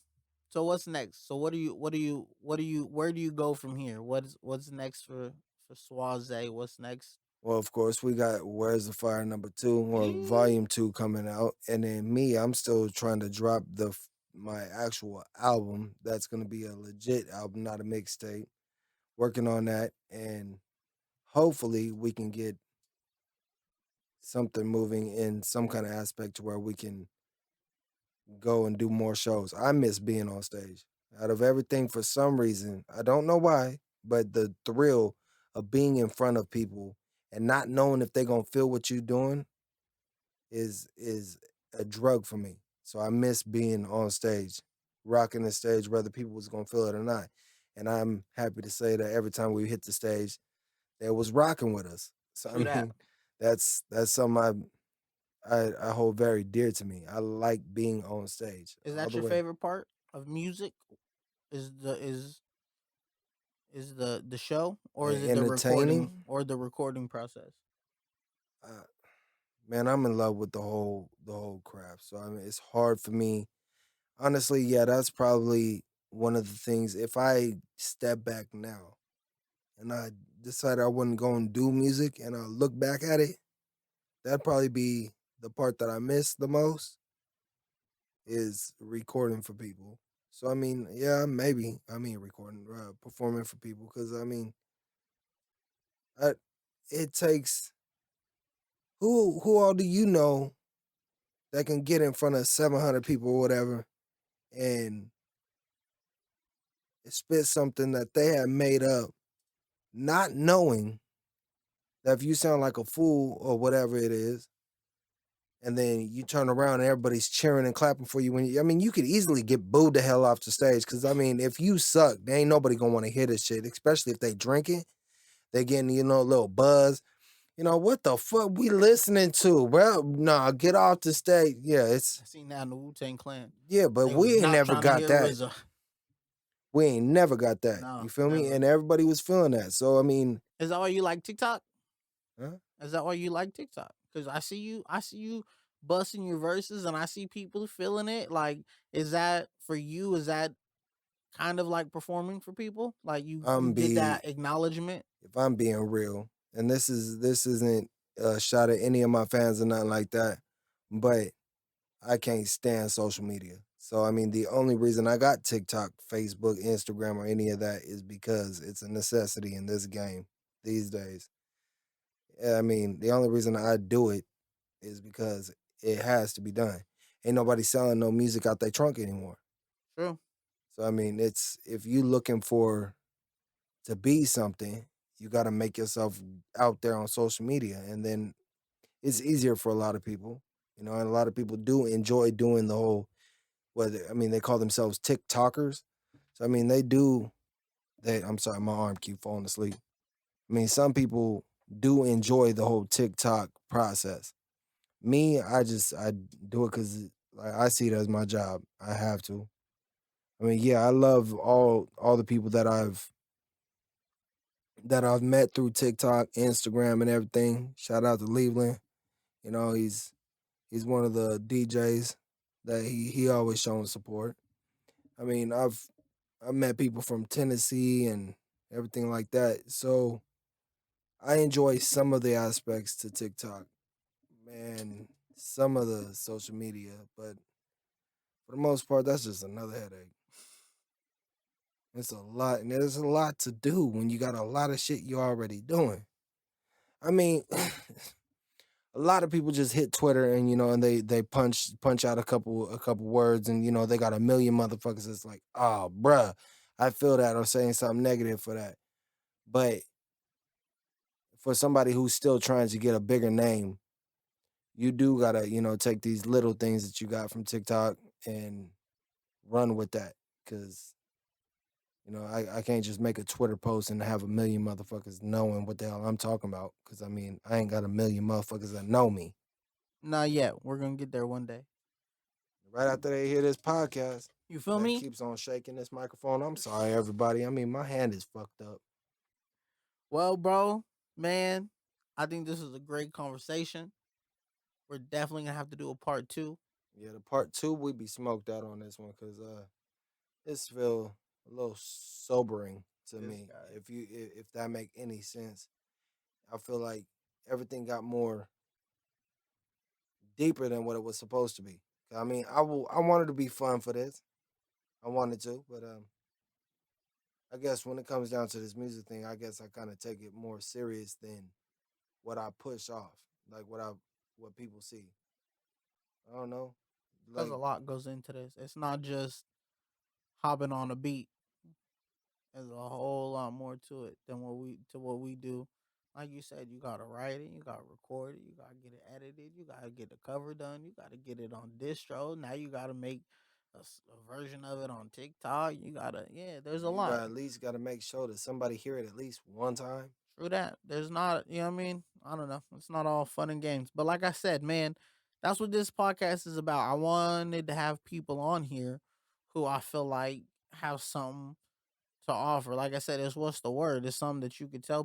so what's next? So where do you go from here? What's next for Swazaih? What's next? Well, of course, we got "Where's the Fire" #2 or Eh, Volume 2 coming out, and then me, I'm still trying to drop my actual album. That's gonna be a legit album, not a mixtape. Working on that, and hopefully, we can get something moving in some kind of aspect to where we can go and do more shows. I miss being on stage. Out of everything, for some reason, I don't know why, but the thrill of being in front of people and not knowing if they're gonna feel what you're doing is a drug for me. So I miss being on stage, rocking the stage, whether people was gonna feel it or not. And I'm happy to say that every time we hit the stage, they was rocking with us. So I true that. mean, that's something I hold very dear to me. I like being on stage Is all that the your way. favorite part of music? Is the show, or is it the recording Entertaining, or the recording process? uh, man, I'm in love with the whole craft. So I mean, it's hard for me. Honestly, yeah, that's probably one of the things. If I step back now and I decide I wouldn't go and do music, and I look back at it, that'd probably be the part that I miss the most, is recording for people. So I mean, yeah, maybe I mean recording, performing for people, because I mean, I, it takes who all do you know that can get in front of 700 people or whatever and spit something that they have made up, not knowing that if you sound like a fool or whatever it is, and then you turn around and everybody's cheering and clapping for you I mean, you could easily get booed the hell off the stage, because I mean, if you suck, there ain't nobody gonna want to hear this shit, especially if they drinking, they getting a little buzz. What the fuck we listening to? Well, nah, get off the stage. Yeah, I seen that in the Wu-Tang Clan. yeah, but They was we ain't not never trying to got hear that. RZA. We ain't never got that. No, You feel me? never. And everybody was feeling that. So I mean, Is that why you like TikTok? huh? Is that why you like TikTok? Because I see you busting your verses, and I see people feeling it. Like, is that for you? Is that kind of like performing for people? Like, you I'm get be that acknowledgement? if I'm being real, and this isn't a shot at any of my fans or nothing like that, but I can't stand social media. So I mean, the only reason I got TikTok, Facebook, Instagram, or any of that is because it's a necessity in this game these days. I mean, the only reason I do it is because it has to be done. Ain't nobody selling no music out their trunk anymore. True. So I mean, it's if you looking for to be something, you got to make yourself out there on social media, and then it's easier for a lot of people, you know. And a lot of people do enjoy doing the whole. Whether I mean, they call themselves TikTokers. So I mean, they do. They I'm sorry, my arm keep falling asleep. I mean, some people do enjoy the whole TikTok process. Me, I do it because like, I see it as my job. I have to. I mean, yeah, I love all the people that I've met through TikTok, Instagram, and everything. Shout out to Leveland. You know, he's one of the DJs that he always showing support. I mean, I've met people from Tennessee and everything like that. So I enjoy some of the aspects to TikTok, man, some of the social media, but for the most part, that's just another headache. It's a lot, and there's a lot to do when you got a lot of shit you already doing. I mean, a lot of people just hit Twitter and and they punch out a couple words, and they got a million motherfuckers that's like, oh bruh, I feel that, or saying something negative for that. But for somebody who's still trying to get a bigger name, you do gotta, take these little things that you got from TikTok and run with that. Cause I can't just make a Twitter post and have a million motherfuckers knowing what the hell I'm talking about. Cause I mean, I ain't got a million motherfuckers that know me. Not yet. We're gonna get there one day. Right after they hear this podcast, You feel that me? keeps on shaking this microphone. I'm sorry, everybody. I mean, my hand is fucked up. Well, bro, man, I think this is a great conversation. We're definitely gonna have to do a part two. Yeah, the part two we be smoked out on this one because this feel a little sobering to This me. guy. If that make any sense, I feel like everything got more deeper than what it was supposed to be. I mean, I wanted to be fun for this. I wanted to, but I guess when it comes down to this music thing, I guess I kind of take it more serious than what I push off, like what people see. I don't know, Because a like lot goes into this. It's not just hopping on a beat. There's a whole lot more to it than what we do. Like you said, you gotta write it, you gotta record it, you gotta get it edited, you gotta get the cover done, you gotta get it on distro. Now you gotta make a version of it on TikTok. You gotta, yeah. There's a you lot. got at least got to make sure that somebody hear it at least one time. True that. There's not, you know what I mean? I don't know. It's not all fun and games. But like I said, man, that's what this podcast is about. I wanted to have people on here who I feel like have something to offer. Like I said, it's what's the word? It's something that you could tell